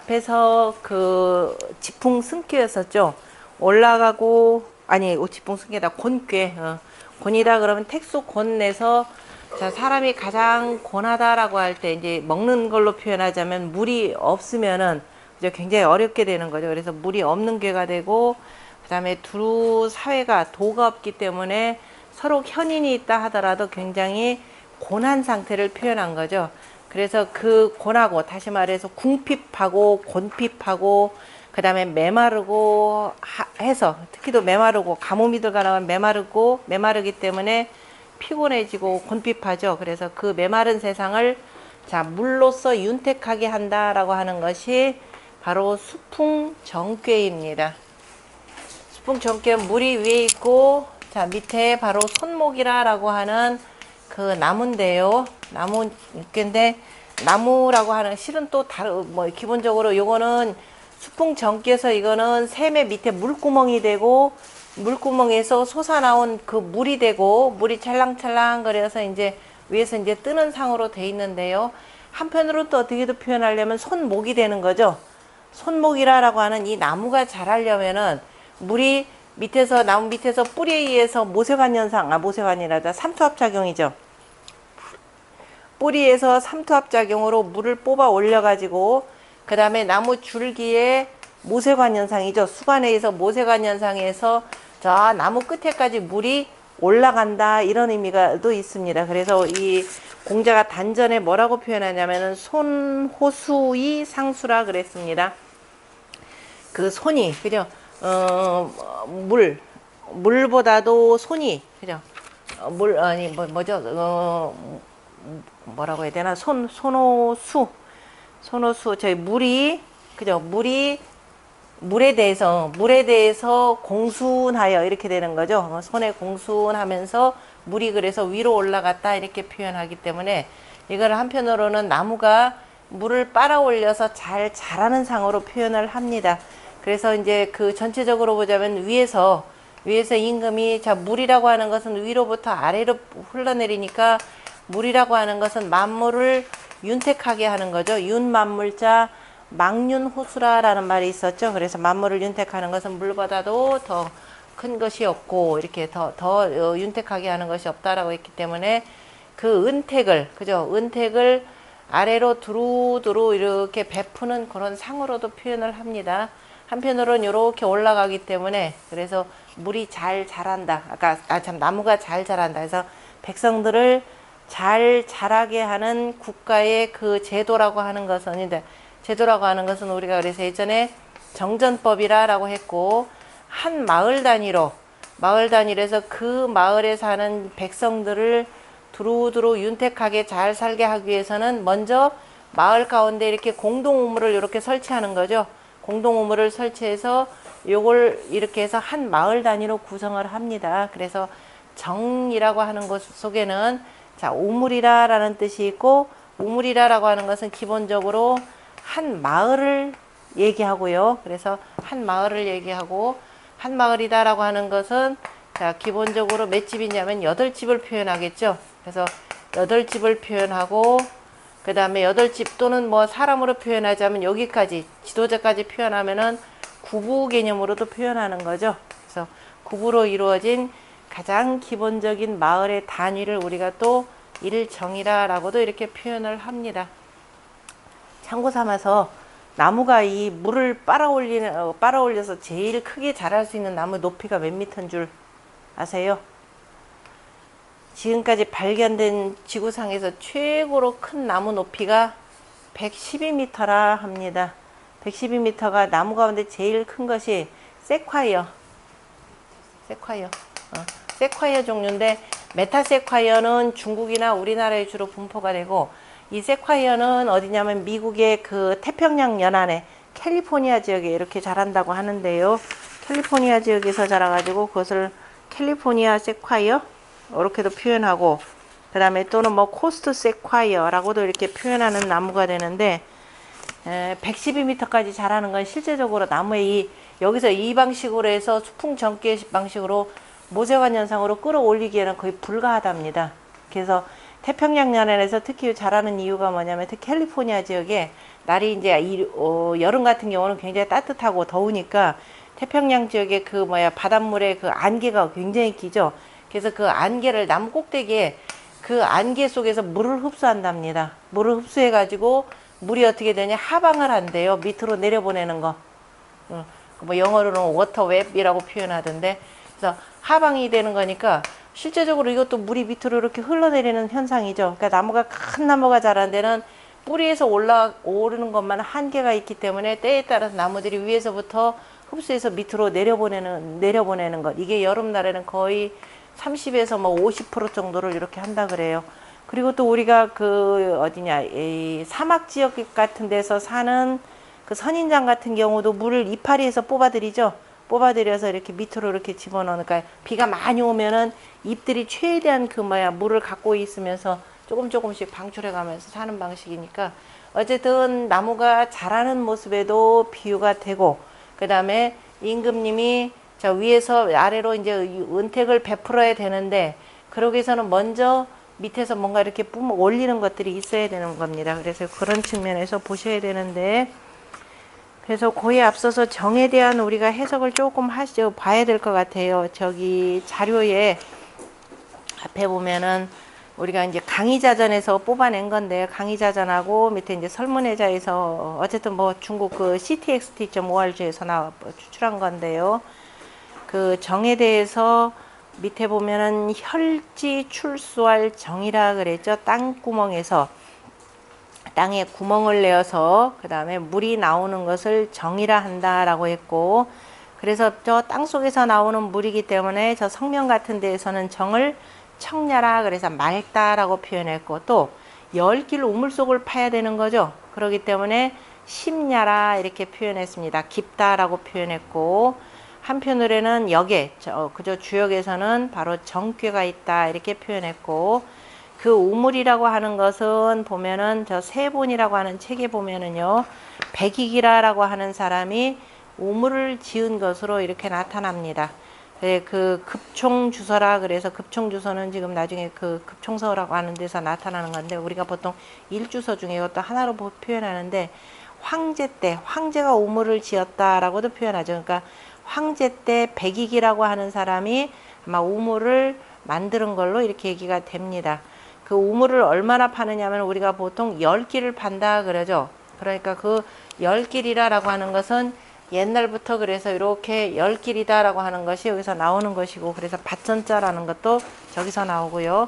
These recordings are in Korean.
앞에서 그 지풍 승귀였었죠. 올라가고, 아니, 지풍 승귀다. 곤괴. 곤이다 그러면 택수 곤내서, 자, 사람이 가장 곤하다라고 할 때, 이제 먹는 걸로 표현하자면 물이 없으면은, 그죠? 굉장히 어렵게 되는 거죠. 그래서 물이 없는 괴가 되고, 그 다음에 두루 사회가 도가 없기 때문에 서로 현인이 있다 하더라도 굉장히 곤한 상태를 표현한 거죠. 그래서 그 곤하고, 다시 말해서 궁핍하고 곤핍하고 그 다음에 메마르고 해서, 특히도 메마르고, 가뭄이 들어가면 메마르기 때문에 피곤해지고 곤핍하죠. 그래서 그 메마른 세상을 자 물로써 윤택하게 한다라고 하는 것이 바로 수풍정괴입니다. 수풍정괴는 물이 위에 있고, 자 밑에 바로 손목이라고 하는 그 나무인데요. 나무인데, 나무라고 하는 실은 또 다른, 뭐 기본적으로 요거는 수풍정께서, 이거는 샘의 밑에 물구멍이 되고, 물구멍에서 솟아나온 그 물이 되고, 물이 찰랑찰랑 거려서 이제 위에서 이제 뜨는 상으로 돼 있는데요. 한편으로 또 어떻게 표현하려면 손목이 되는 거죠. 손목이라고 하는 이 나무가 자라려면은 물이 밑에서, 나무 밑에서 뿌리에 의해서 모세관 현상, 모세관이라다 삼투압작용이죠. 뿌리에서 삼투압작용으로 물을 뽑아 올려가지고, 그 다음에 나무 줄기에 모세관 현상이죠. 수관에 의해서 모세관 현상에서 저 나무 끝에까지 물이 올라간다, 이런 의미가 또 있습니다. 그래서 이 공자가 단전에 뭐라고 표현하냐면은 손호수의 상수라 그랬습니다. 그 손이, 그죠? 물보다도 손이, 그죠? 뭐라고 해야 되나? 손호수, 저희 물이, 그죠? 물에 대해서 공순하여, 이렇게 되는 거죠. 손에 공순하면서 물이 그래서 위로 올라갔다, 이렇게 표현하기 때문에, 이걸 한편으로는 나무가 물을 빨아 올려서 잘 자라는 상으로 표현을 합니다. 그래서 이제 그 전체적으로 보자면 위에서 임금이, 자 물이라고 하는 것은 위로부터 아래로 흘러내리니까, 물이라고 하는 것은 만물을 윤택하게 하는 거죠. 윤만물자 망윤호수라라는 말이 있었죠. 그래서 만물을 윤택하는 것은 물보다도 더 큰 것이 없고, 이렇게 더 윤택하게 하는 것이 없다라고 했기 때문에, 그 은택을 아래로 두루두루 이렇게 베푸는 그런 상으로도 표현을 합니다. 한편으로는 이렇게 올라가기 때문에, 그래서 물이 잘 자란다. 나무가 잘 자란다. 그래서 백성들을 잘 자라게 하는 국가의 그 제도라고 하는 것은, 우리가 그래서 예전에 정전법이라고 했고, 한 마을 단위로해서 그 마을에 사는 백성들을 두루두루 윤택하게 잘 살게 하기 위해서는 먼저 마을 가운데 이렇게 공동우물을 이렇게 설치하는 거죠. 공동우물을 설치해서 요걸 이렇게 해서 한 마을 단위로 구성을 합니다. 그래서 정이라고 하는 것 속에는, 자 우물이라라는 뜻이 있고, 우물이라라고 하는 것은 기본적으로 한 마을을 얘기하고요. 그래서 한 마을을 얘기하고, 한 마을이다라고 하는 것은, 자 기본적으로 몇 집이냐면 8집을 표현하겠죠. 그래서 8집을 표현하고, 그 다음에 8집 또는 뭐 사람으로 표현하자면 여기까지, 지도자까지 표현하면은 구부 개념으로도 표현하는 거죠. 그래서 구부로 이루어진 가장 기본적인 마을의 단위를 우리가 또 일정이라고도 이렇게 표현을 합니다. 참고 삼아서, 나무가 이 물을 빨아올려서 제일 크게 자랄 수 있는 나무 높이가 몇 미터인 줄 아세요? 지금까지 발견된 지구상에서 최고로 큰 나무 높이가 112m라 합니다. 112m가 나무 가운데 제일 큰 것이 세콰이어 종류인데, 메타세콰이어는 중국이나 우리나라에 주로 분포가 되고, 이 세콰이어는 어디냐면 미국의 그 태평양 연안에 캘리포니아 지역에 이렇게 자란다고 하는데요. 캘리포니아 지역에서 자라가지고 그것을 캘리포니아 세콰이어 이렇게도 표현하고, 그 다음에 또는 뭐 코스트 세콰이어라고도 이렇게 표현하는 나무가 되는데, 112m까지 자라는 건 실제적으로 나무의 여기서 이 방식으로 해서 수풍정괴 방식으로 모세관 현상으로 끌어올리기에는 거의 불가하답니다. 그래서 태평양 연안에서 특히 자라는 이유가 뭐냐면, 특히 캘리포니아 지역에 날이 이제 여름 같은 경우는 굉장히 따뜻하고 더우니까 태평양 지역에 그 바닷물에 그 안개가 굉장히 기죠. 그래서 그 안개를 나무 꼭대기에 그 안개 속에서 물을 흡수한답니다. 물을 흡수해 가지고 물이 어떻게 되냐, 하방을 한대요. 밑으로 내려보내는 거. 뭐 영어로는 워터웹이라고 표현하던데, 그래서 하방이 되는 거니까 실제적으로 이것도 물이 밑으로 이렇게 흘러내리는 현상이죠. 그러니까 나무가, 큰 나무가 자란 데는 뿌리에서 오르는 것만 한계가 있기 때문에 때에 따라서 나무들이 위에서부터 흡수해서 밑으로 내려보내는 것. 이게 여름날에는 거의 30에서 뭐 50% 정도를 이렇게 한다 그래요. 그리고 또 우리가 그 어디냐, 이 사막 지역 같은 데서 사는 그 선인장 같은 경우도 물을 이파리에서 뽑아들이죠. 뽑아들여서 이렇게 밑으로 이렇게 집어넣으니까 비가 많이 오면은 잎들이 최대한 그 물을 갖고 있으면서 조금씩 방출해 가면서 사는 방식이니까, 어쨌든 나무가 자라는 모습에도 비유가 되고, 그 다음에 임금님이 저 위에서 아래로 이제 은택을 베풀어야 되는데, 그러기 위해서는 먼저 밑에서 뭔가 이렇게 올리는 것들이 있어야 되는 겁니다. 그래서 그런 측면에서 보셔야 되는데, 그래서 그에 앞서서 정에 대한 우리가 해석을 조금 봐야 될 것 같아요. 저기 자료에 앞에 보면은 우리가 이제 강의자전에서 뽑아낸 건데, 강의자전하고 밑에 이제 설문회자에서 어쨌든 뭐 중국 그 ctxt.org에서 추출한 건데요. 그 정에 대해서 밑에 보면은 혈지 출수할 정이라 그랬죠. 땅구멍에서 땅에 구멍을 내어서 그 다음에 물이 나오는 것을 정이라 한다라고 했고, 그래서 저 땅 속에서 나오는 물이기 때문에 저 성면 같은 데에서는 정을 청야라 그래서 맑다라고 표현했고, 또 열길 우물 속을 파야 되는 거죠. 그렇기 때문에 심야라 이렇게 표현했습니다. 깊다라고 표현했고, 한편으로는 역에 그저 주역에서는 바로 정괴가 있다 이렇게 표현했고, 그 우물이라고 하는 것은 보면은 저 세본이라고 하는 책에 보면은요, 백이기라라고 하는 사람이 우물을 지은 것으로 이렇게 나타납니다. 그 급총주서라 그래서, 급총주서는 지금 나중에 그 급총서라고 하는 데서 나타나는 건데, 우리가 보통 일주서 중에 이것도 하나로 표현하는데, 황제 때 황제가 우물을 지었다라고도 표현하죠. 그러니까 황제 때 백이기라고 하는 사람이 아마 우물을 만드는 걸로 이렇게 얘기가 됩니다. 그 우물을 얼마나 파느냐면 우리가 보통 10길을 판다 그러죠. 그러니까 그 10길이라고 하는 것은 옛날부터 그래서 이렇게 10길이다라고 하는 것이 여기서 나오는 것이고, 그래서 밭전자라는 것도 저기서 나오고요.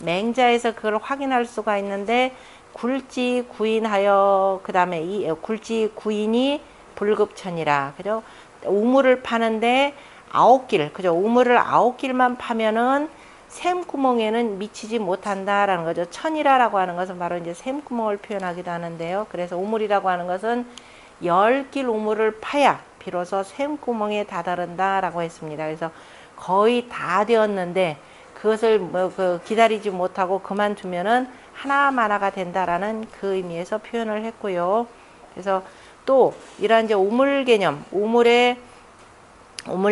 맹자에서 그걸 확인할 수가 있는데, 굴지 구인하여, 그 다음에 이 굴지 구인이 불급천이라. 그죠? 우물을 파는데 9길, 그죠? 우물을 9길만 파면은 샘구멍에는 미치지 못한다라는 거죠. 천이라고 하는 것은 바로 이제 샘구멍을 표현하기도 하는데요. 그래서 우물이라고 하는 것은 10길 우물을 파야 비로소 샘구멍에 다다른다라고 했습니다. 그래서 거의 다 되었는데 그것을 기다리지 못하고 그만두면은 하나마나가 된다라는 그 의미에서 표현을 했고요. 그래서 또 이러한 이제 우물 개념, 우물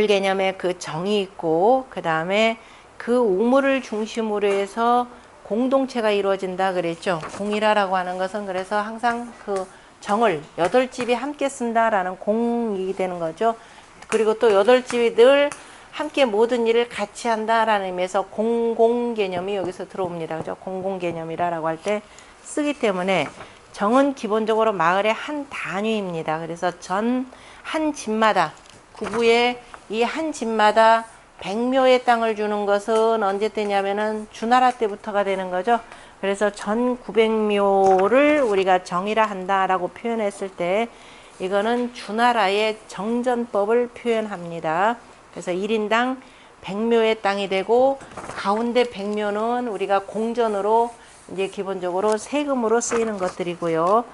개념에 그 정이 있고, 그 다음에 그 우물을 중심으로 해서 공동체가 이루어진다 그랬죠. 공이라고 하는 것은 그래서 항상 그 정을 8집이 함께 쓴다라는 공이 되는 거죠. 그리고 또 8집이 늘 함께 모든 일을 같이 한다라는 의미에서 공공 개념이 여기서 들어옵니다. 그죠? 공공 개념이라고 할 때 쓰기 때문에 정은 기본적으로 마을의 한 단위입니다. 그래서 한 집마다 구부에 이 한 집마다 100묘의 땅을 주는 것은 언제 때냐면은 주나라 때부터가 되는 거죠. 그래서 전 900묘를 우리가 정이라 한다라고 표현했을 때 이거는 주나라의 정전법을 표현합니다. 그래서 1인당 100묘의 땅이 되고, 가운데 100묘는 우리가 공전으로 이제 기본적으로 세금으로 쓰이는 것들이고요.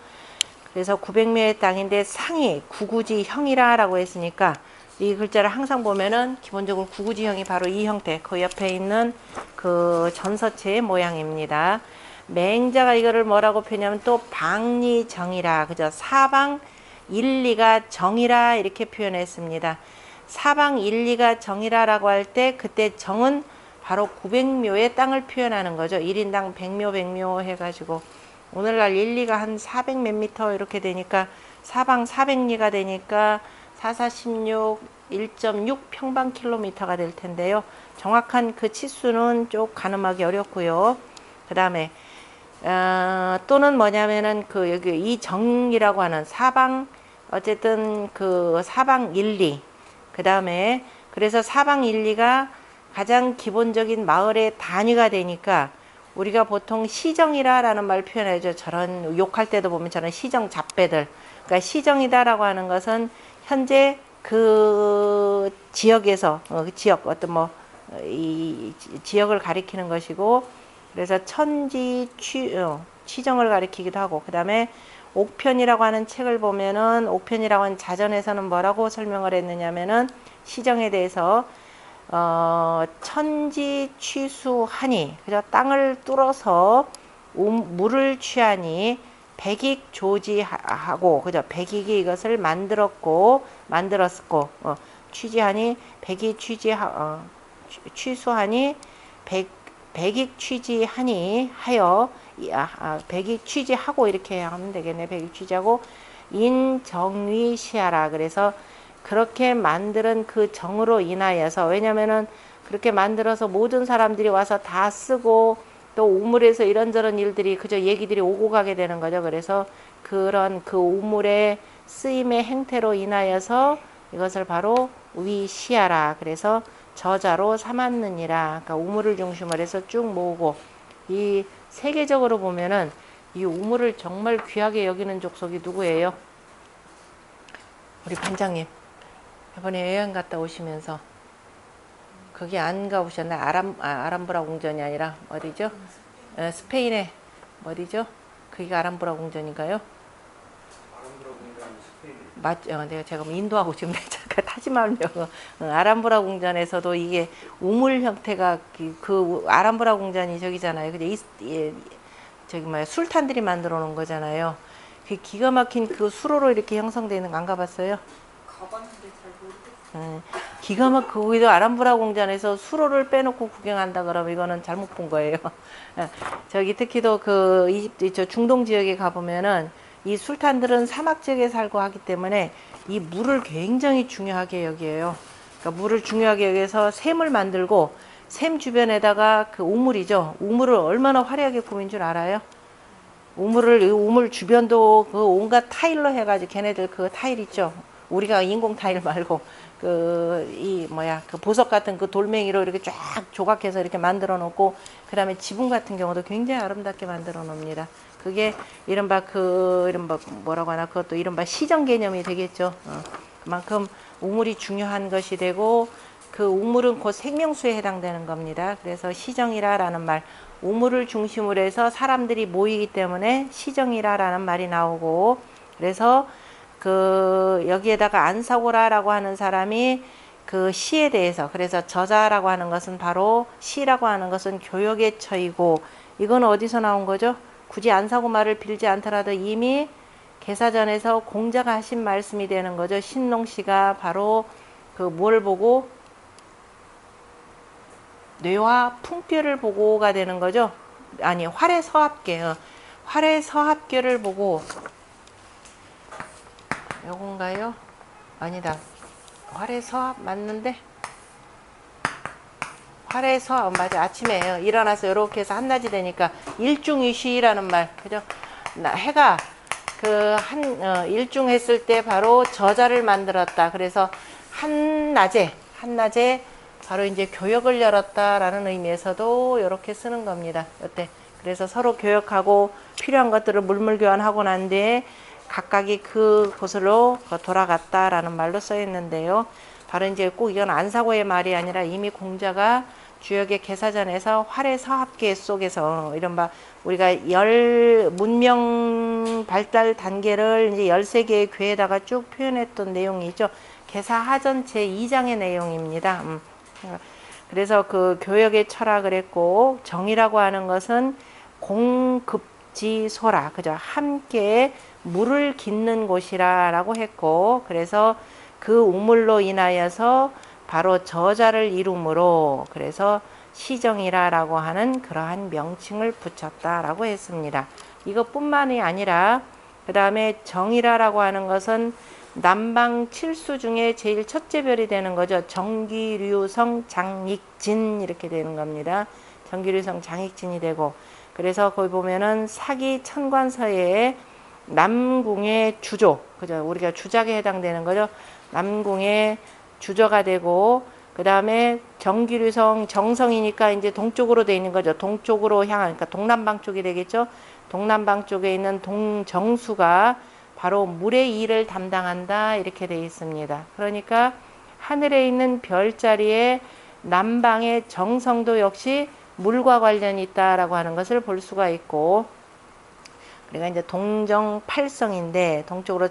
그래서 900묘의 땅인데 상이 구구지형이라고 했으니까 이 글자를 항상 보면은 기본적으로 구구지형이 바로 이 형태, 그 옆에 있는 그 전서체의 모양입니다. 맹자가 이거를 뭐라고 표현하면 또 방리정이라, 그죠? 사방 일리가 정이라 이렇게 표현했습니다. 사방 일리가 정이라라고 할 때 그때 정은 바로 900묘의 땅을 표현하는 거죠. 1인당 100묘 100묘 해가지고. 오늘날 1리가 한 400 몇 미터 이렇게 되니까 사방 400리가 되니까 4416 1.6 평방킬로미터가 될 텐데요. 정확한 그 치수는 좀 가늠하기 어렵고요. 그 다음에 또는 뭐냐면은 그 여기 이 정이라고 하는 사방 어쨌든 그 사방 1리 그 다음에 그래서 사방 1리가 가장 기본적인 마을의 단위가 되니까 우리가 보통 시정이라라는 말 표현하죠. 저런 욕할 때도 보면 저런 시정 잡배들. 그러니까 시정이다라고 하는 것은 현재 그 지역에서 그 지역 어떤 뭐 이 지역을 가리키는 것이고 그래서 천지 취정을 가리키기도 하고 그 다음에 옥편이라고 하는 책을 보면은 옥편이라고 하는 자전에서는 뭐라고 설명을 했느냐면은 시정에 대해서 천지 취수하니 그죠 땅을 뚫어서 물을 취하니 백익 조지하고 그죠 백익이 이것을 만들었고 취지하니 백이 취수하니 백익 취지하니 하여 백익 취지하고 이렇게 하면 되겠네. 백익 취지하고 인정위시하라. 그래서 그렇게 만드는 그 정으로 인하여서 왜냐면은 그렇게 만들어서 모든 사람들이 와서 다 쓰고 또 우물에서 이런저런 일들이 그저 얘기들이 오고 가게 되는 거죠. 그래서 그런 그 우물의 쓰임의 행태로 인하여서 이것을 바로 위시하라. 그래서 저자로 삼았느니라. 그러니까 우물을 중심으로 해서 쭉 모으고 이 세계적으로 보면은 이 우물을 정말 귀하게 여기는 족속이 누구예요? 우리 반장님. 이번에 여행 갔다 오시면서 거기 안 가보셨나요? 아람브라 궁전이 아니라 어디죠? 스페인의 어디죠? 거기가 아람브라 궁전인가요? 맞죠. 제가 인도하고 지금 잠깐 타지 말려고. 아람브라 궁전에서도 이게 우물 형태가 그 아람브라 궁전이 저기잖아요. 근데 저기 뭐야 술탄들이 만들어 놓은 거잖아요. 그 기가 막힌 그 수로로 이렇게 형성되어 있는 거 안 가봤어요? 가봤는데 잘 모르겠어요. 기가 막 거기도 아람브라 궁전에서 수로를 빼놓고 구경한다 그러면 이거는 잘못 본 거예요. 저기 특히도 그 이집트 저 중동 지역에 가보면은 이 술탄들은 사막 지역에 살고 하기 때문에 이 물을 굉장히 중요하게 여겨요. 그러니까 물을 중요하게 여기서 샘을 만들고 샘 주변에다가 그 우물이죠. 우물을 얼마나 화려하게 꾸민 줄 알아요? 우물 주변도 그 온갖 타일로 해가지고 걔네들 그 타일 있죠. 우리가 인공 타일 말고 그 보석 같은 그 돌멩이로 이렇게 쫙 조각해서 이렇게 만들어 놓고 그다음에 지붕 같은 경우도 굉장히 아름답게 만들어 놓습니다. 그게 이른바 뭐라고 하나 그것도 이른바 시정 개념이 되겠죠. 그만큼 우물이 중요한 것이 되고 그 우물은 곧 생명수에 해당되는 겁니다. 그래서 시정이라라는 말 우물을 중심으로 해서 사람들이 모이기 때문에 시정이라라는 말이 나오고 그래서 그 여기에다가 안사고라라고 하는 사람이 그 시에 대해서 그래서 저자라고 하는 것은 바로 시라고 하는 것은 교역의 처이고 이건 어디서 나온 거죠? 굳이 안사고 말을 빌지 않더라도 이미 계사전에서 공자가 하신 말씀이 되는 거죠. 신농씨가 바로 그 뭘 보고 뇌와 풍뼈를 보고가 되는 거죠. 아니 활의서합계 활의서합계를 보고 요건가요? 아니다. 활의서합 맞는데? 활의서합 맞아. 아침에 일어나서 이렇게 해서 한낮이 되니까 일중이시라는 말 그죠? 해가 그 일중했을 때 바로 저자를 만들었다. 그래서 한낮에 바로 이제 교역을 열었다라는 의미에서도 이렇게 쓰는 겁니다. 어때? 그래서 서로 교역하고 필요한 것들을 물물교환하고 난 뒤에 각각이 그 곳으로 돌아갔다라는 말로 써 있는데요. 바로 이제 꼭 이건 안사고의 말이 아니라 이미 공자가 주역의 계사전에서 활의서합계 속에서 이른바 우리가 문명 발달 단계를 이제 13개의 괴에다가 쭉 표현했던 내용이죠. 계사하전 제2장의 내용입니다. 그래서 그 교역의 철학을 했고 정이라고 하는 것은 공급지소라 그죠? 함께 물을 깃는 곳이라고 했고 그래서 그 우물로 인하여서 바로 저자를 이루므로 그래서 시정이라라고 하는 그러한 명칭을 붙였다라고 했습니다. 이것뿐만이 아니라 그 다음에 정이라라고 하는 것은 남방 칠수 중에 제일 첫째 별이 되는 거죠. 정기류성 장익진 이렇게 되는 겁니다. 정기류성 장익진이 되고, 그래서 거기 보면은 사기 천관서에 남궁의 주조, 그죠? 우리가 주작에 해당되는 거죠. 남궁의 주조가 되고, 그 다음에 정기류성 정성이니까 이제 동쪽으로 돼 있는 거죠. 동쪽으로 향한, 그러니까 동남방 쪽이 되겠죠. 동남방 쪽에 있는 동정수가 바로 물의 일을 담당한다 이렇게 되어 있습니다. 그러니까 하늘에 있는 별자리에 남방의 정성도 역시 물과 관련이 있다라고 하는 것을 볼 수가 있고, 그러니까 이제 동정팔성인데 동쪽으로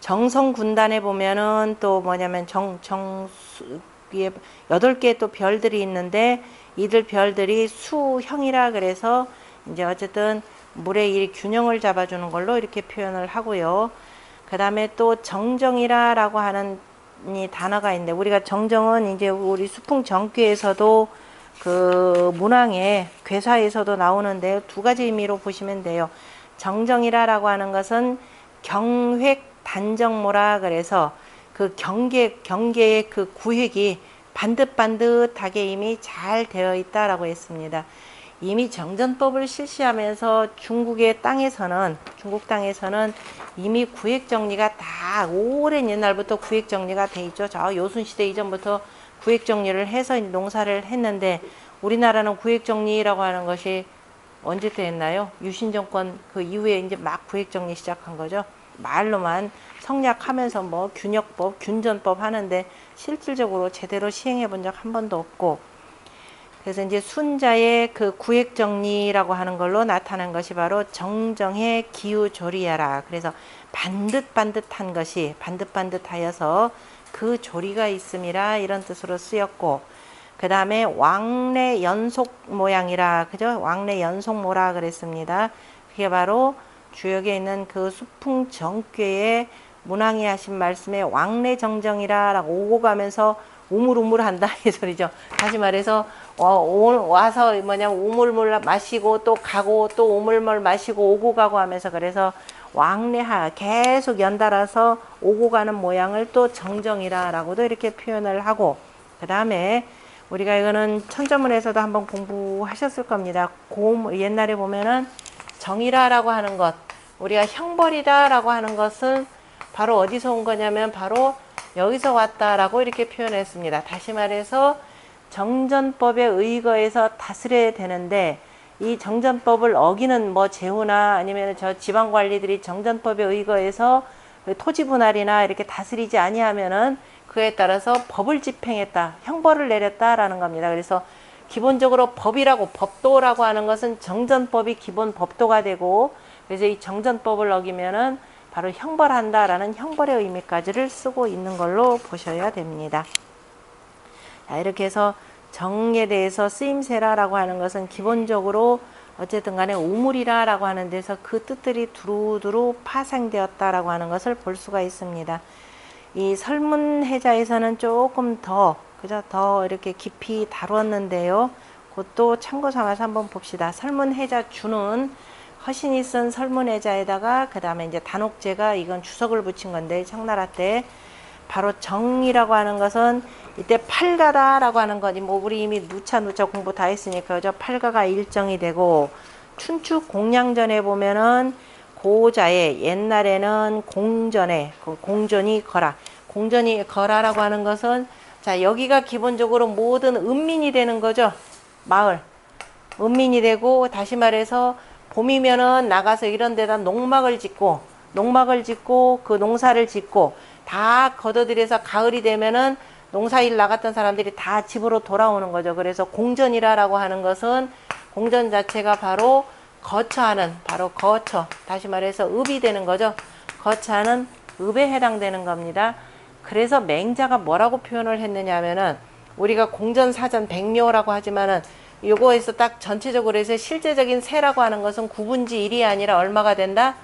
정성 군단에 보면은 또 뭐냐면 위에 8개의 또 별들이 있는데, 이들 별들이 수형이라 그래서 이제 어쨌든 물의 이 균형을 잡아주는 걸로 이렇게 표현을 하고요. 그 다음에 또 정정이라고 하는 이 단어가 있는데, 우리가 정정은 이제 우리 수풍 정귀에서도 그 문왕의 괴사에서도 나오는데 두 가지 의미로 보시면 돼요. 정정이라고 하는 것은 경획 단정모라 그래서 그 경계의 그 구획이 반듯반듯하게 이미 잘 되어 있다라고 했습니다. 이미 정전법을 실시하면서 중국 땅에서는 이미 구획 정리가 다 오랜 옛날부터 구획 정리가 돼 있죠. 저 요순 시대 이전부터 구획 정리를 해서 농사를 했는데, 우리나라는 구획 정리라고 하는 것이 언제부터 했나요? 유신 정권 그 이후에 이제 막 구획 정리 시작한 거죠. 말로만 성략하면서 뭐 균역법, 균전법 하는데 실질적으로 제대로 시행해 본 적 한 번도 없고, 그래서 이제 순자의 그 구획 정리라고 하는 걸로 나타난 것이 바로 정정의 기우조리야라. 그래서 반듯반듯한 것이 반듯반듯하여서 그 조리가 있음이라 이런 뜻으로 쓰였고, 그 다음에 왕래 연속 모양이라, 그죠? 왕래 연속모라 그랬습니다. 그게 바로 주역에 있는 그 수풍 정괴의 문왕이 하신 말씀에 왕래 정정이라라고 오고 가면서 우물우물한다 이 소리죠. 다시 말해서 와서 뭐냐면 우물물 마시고 또 가고 또 우물물 마시고 오고 가고 하면서, 그래서 왕래하 계속 연달아서 오고 가는 모양을 또 정정이라라고도 이렇게 표현을 하고, 그 다음에 우리가 이거는 천자문에서도 한번 공부하셨을 겁니다. 옛날에 보면은 정이라라고 하는 것, 우리가 형벌이다라고 하는 것은 바로 어디서 온 거냐면 바로 여기서 왔다라고 이렇게 표현했습니다. 다시 말해서 정전법에 의거해서 다스려야 되는데, 이 정전법을 어기는 뭐 제후나 아니면 저 지방 관리들이 정전법에 의거해서 토지 분할이나 이렇게 다스리지 아니하면은 그에 따라서 법을 집행했다, 형벌을 내렸다라는 겁니다. 그래서 기본적으로 법이라고, 법도라고 하는 것은 정전법이 기본 법도가 되고, 그래서 이 정전법을 어기면은 바로 형벌한다라는 형벌의 의미까지를 쓰고 있는 걸로 보셔야 됩니다. 자, 이렇게 해서 정에 대해서 쓰임새라라고 하는 것은 기본적으로 어쨌든 간에 우물이라라고 하는 데서 그 뜻들이 두루두루 파생되었다라고 하는 것을 볼 수가 있습니다. 이 설문해자에서는 조금 더 이렇게 깊이 다뤘는데요. 그것도 참고 삼아서 한번 봅시다. 설문해자 주는 허신이 쓴 설문해자에다가 그 다음에 이제 단옥제가 이건 주석을 붙인 건데, 청나라 때 바로 정이라고 하는 것은 이때 팔가다라고 하는 거니, 뭐 우리 이미 누차 공부 다 했으니까 그죠? 팔가가 일정이 되고, 춘추 공량전에 보면은 고자에 옛날에는 공전이 거라라고 하는 것은, 자 여기가 기본적으로 모든 은민이 되는 거죠. 마을 은민이 되고, 다시 말해서 봄이면은 나가서 이런 데다 농막을 짓고 그 농사를 짓고 다 걷어들여서 가을이 되면은 농사일 나갔던 사람들이 다 집으로 돌아오는 거죠. 그래서 공전이라고 하는 것은 공전 자체가 바로 거처하는, 바로 거처, 다시 말해서 읍이 되는 거죠. 거처하는 읍에 해당되는 겁니다. 그래서 맹자가 뭐라고 표현을 했느냐 하면은, 우리가 공전사전 백묘라고 하지만은 요거에서 딱 전체적으로 해서 실제적인 세라고 하는 것은 구분지 1이 아니라 얼마가 된다?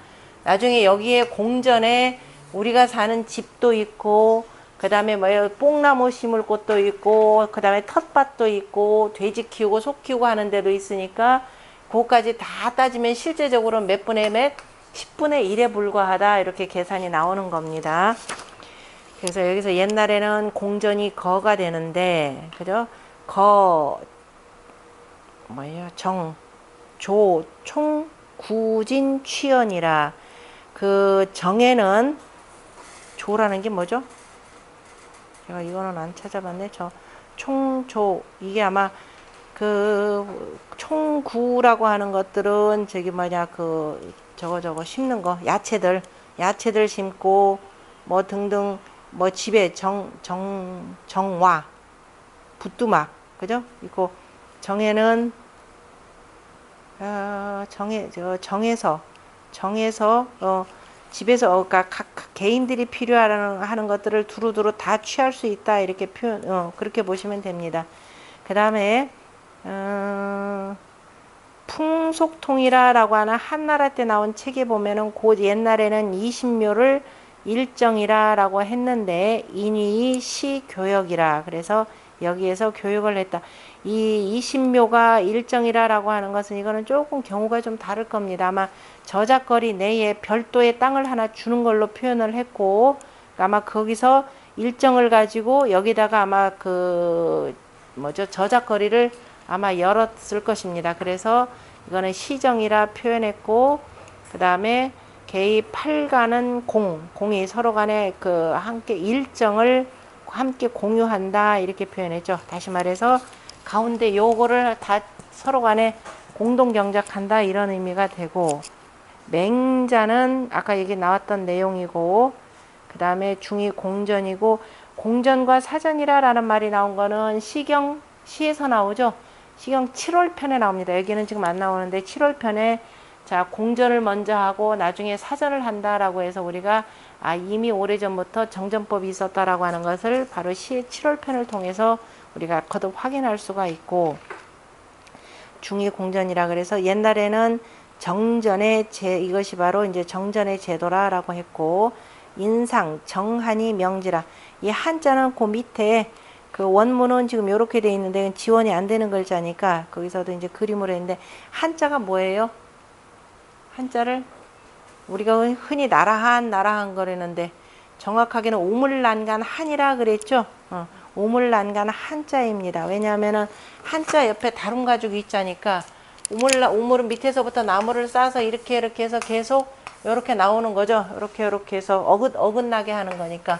나중에 여기에 공전에 우리가 사는 집도 있고, 그 다음에 뭐 뽕나무 심을 곳도 있고, 그 다음에 텃밭도 있고, 돼지 키우고 소 키우고 하는 데도 있으니까 그거까지 다 따지면 실제적으로 몇 분의 몇? 10분의 1에 불과하다. 이렇게 계산이 나오는 겁니다. 그래서 여기서 옛날에는 공전이 거가 되는데, 그죠? 거, 뭐예요? 정, 조, 총, 구진, 취연이라. 그 정에는 조라는 게 뭐죠? 제가 이거는 안 찾아봤네. 저 총조 이게 아마 그 총구라고 하는 것들은 저기 뭐냐 그 저거 심는 거 야채들 심고 뭐 등등 뭐 집에 정와 부뚜막 그죠? 있고 정에는 정해서 집에서 그러니까 각 개인들이 필요하는 것들을 두루두루 다 취할 수 있다 이렇게 표현 그렇게 보시면 됩니다. 그 다음에 풍속통이라라고 하는 한나라 때 나온 책에 보면은 그 옛날에는 20묘를 일정이라라고 했는데 인위 시교역이라 그래서 여기에서 교육을 했다. 이 20묘가 일정이라라고 하는 것은 이거는 조금 경우가 좀 다를 겁니다. 아마 저작거리 내에 별도의 땅을 하나 주는 걸로 표현을 했고 아마 거기서 일정을 가지고 여기다가 아마 그 뭐죠 저작거리를 아마 열었을 것입니다. 그래서 이거는 시정이라 표현했고 그 다음에 개의 팔가는 공이 서로 간에 그 함께 일정을 함께 공유한다 이렇게 표현했죠. 다시 말해서 가운데 요거를 다 서로 간에 공동 경작한다 이런 의미가 되고 맹자는 아까 얘기 나왔던 내용이고 그 다음에 중이 공전이고 공전과 사전이라라는 말이 나온 거는 시에서 나오죠. 시경 7월 편에 나옵니다. 여기는 지금 안 나오는데 7월 편에 자 공전을 먼저 하고 나중에 사전을 한다라고 해서 우리가 이미 오래전부터 정전법이 있었다라고 하는 것을 바로 시의 7월 편을 통해서 우리가 거듭 확인할 수가 있고 중이 공전이라 그래서 옛날에는 정전의 이것이 바로 이제 정전의 제도라라고 했고 인상 정한이 명지라 이 한자는 그 밑에 그 원문은 지금 이렇게 돼 있는데 지원이 안 되는 글자니까 거기서도 이제 그림으로 했는데 한자가 뭐예요? 한자를 우리가 흔히 나라한 거라는데 정확하게는 오물난간 한이라 그랬죠. 오물난간 한자입니다. 왜냐하면은 한자 옆에 다른 가죽이 있자니까 오물은 밑에서부터 나무를 싸서 이렇게 해서 계속 이렇게 나오는 거죠. 이렇게 해서 어긋나게 하는 거니까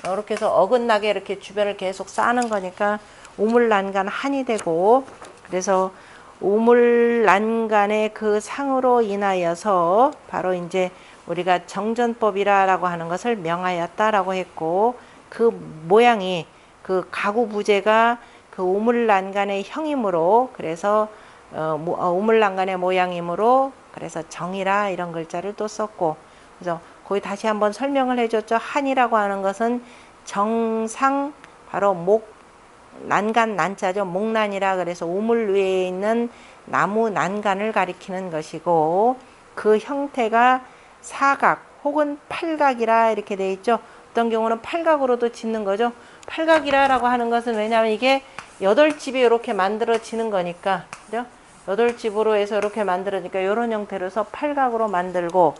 이렇게 해서 어긋나게 이렇게 주변을 계속 싸는 거니까 오물난간 한이 되고 그래서 오물난간의 그 상으로 인하여서 바로 이제 우리가 정전법이라고 하는 것을 명하였다라고 했고 그 모양이 그 가구 부재가 그 오물난간의 형이므로 그래서 오물난간의 모양이므로 그래서 정이라 이런 글자를 또 썼고 그래서 거기 다시 한번 설명을 해줬죠. 한이라고 하는 것은 정상 바로 난간 난자죠. 목난이라 그래서 우물 위에 있는 나무 난간을 가리키는 것이고 그 형태가 사각 혹은 팔각이라 이렇게 돼 있죠. 어떤 경우는 팔각으로도 짓는 거죠. 팔각이라고 하는 것은 왜냐하면 이게 8집이 이렇게 만들어지는 거니까 그죠? 8집으로 해서 이렇게 만들어지니까 이런 형태로서 팔각으로 만들고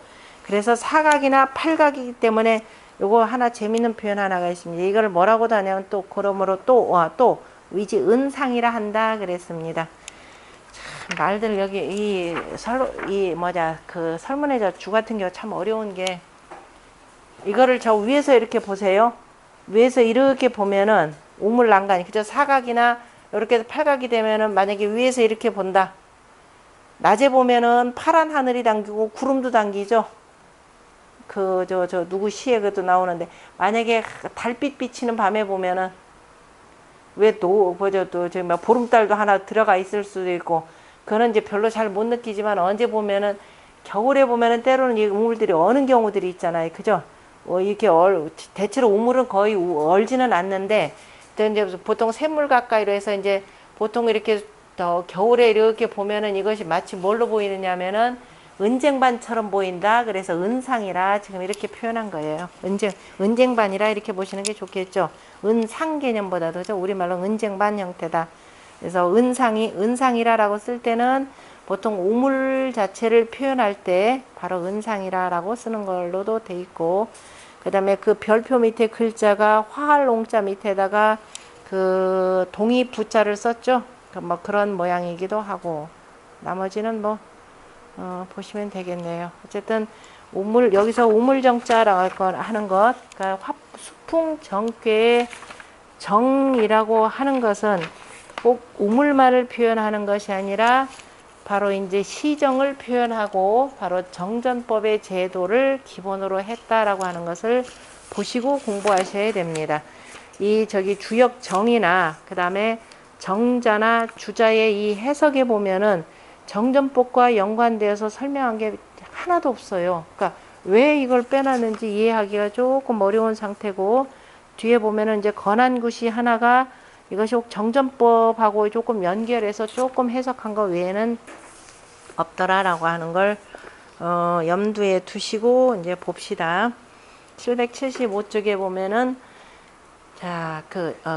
그래서 사각이나 팔각이기 때문에 요거 하나 재밌는 표현 하나가 있습니다. 이걸 뭐라고 하냐면 또 그러므로 또 위지 은상이라 한다 그랬습니다. 참 말들 여기 그 설문의 저 주 같은 경우 참 어려운 게 이거를 저 위에서 이렇게 보세요. 위에서 이렇게 보면은 우물난간이 그죠? 사각이나 이렇게 해서 팔각이 되면은 만약에 위에서 이렇게 본다. 낮에 보면은 파란 하늘이 당기고 구름도 당기죠. 저 누구 시에 그도 나오는데 만약에 달빛 비치는 밤에 보면은 보름달도 하나 들어가 있을 수도 있고 그거는 이제 별로 잘 못 느끼지만 언제 보면은 겨울에 보면은 때로는 이 우물들이 어는 경우들이 있잖아요. 그죠? 이렇게 대체로 우물은 거의 얼지는 않는데 이제 보통 샘물 가까이로 해서 이제 보통 이렇게 겨울에 이렇게 보면은 이것이 마치 뭘로 보이느냐면은 은쟁반처럼 보인다. 그래서 은상이라 지금 이렇게 표현한 거예요. 은쟁반이라 이렇게 보시는 게 좋겠죠. 은상 개념보다도 우리말로 은쟁반 형태다. 그래서 은상이라라고 쓸 때는 보통 우물 자체를 표현할 때 바로 은상이라라고 쓰는 걸로도 돼 있고, 그 다음에 그 별표 밑에 글자가 화할롱자 밑에다가 그 동이 부자를 썼죠. 뭐 그런 모양이기도 하고, 나머지는 뭐 보시면 되겠네요. 어쨌든 여기서 우물정자라고 하는 것, 그러니까 수풍정괴의 정이라고 하는 것은 꼭 우물만을 표현하는 것이 아니라 바로 이제 시정을 표현하고 바로 정전법의 제도를 기본으로 했다라고 하는 것을 보시고 공부하셔야 됩니다. 주역 정이나 그 다음에 정자나 주자의 이 해석에 보면은 정전법과 연관되어서 설명한 게 하나도 없어요. 그러니까 왜 이걸 빼놨는지 이해하기가 조금 어려운 상태고, 뒤에 보면은 이제 건안구시 하나가 이것이 정전법하고 조금 연결해서 조금 해석한 것 외에는 없더라라고 하는 걸 염두에 두시고 이제 봅시다. 775쪽에 보면은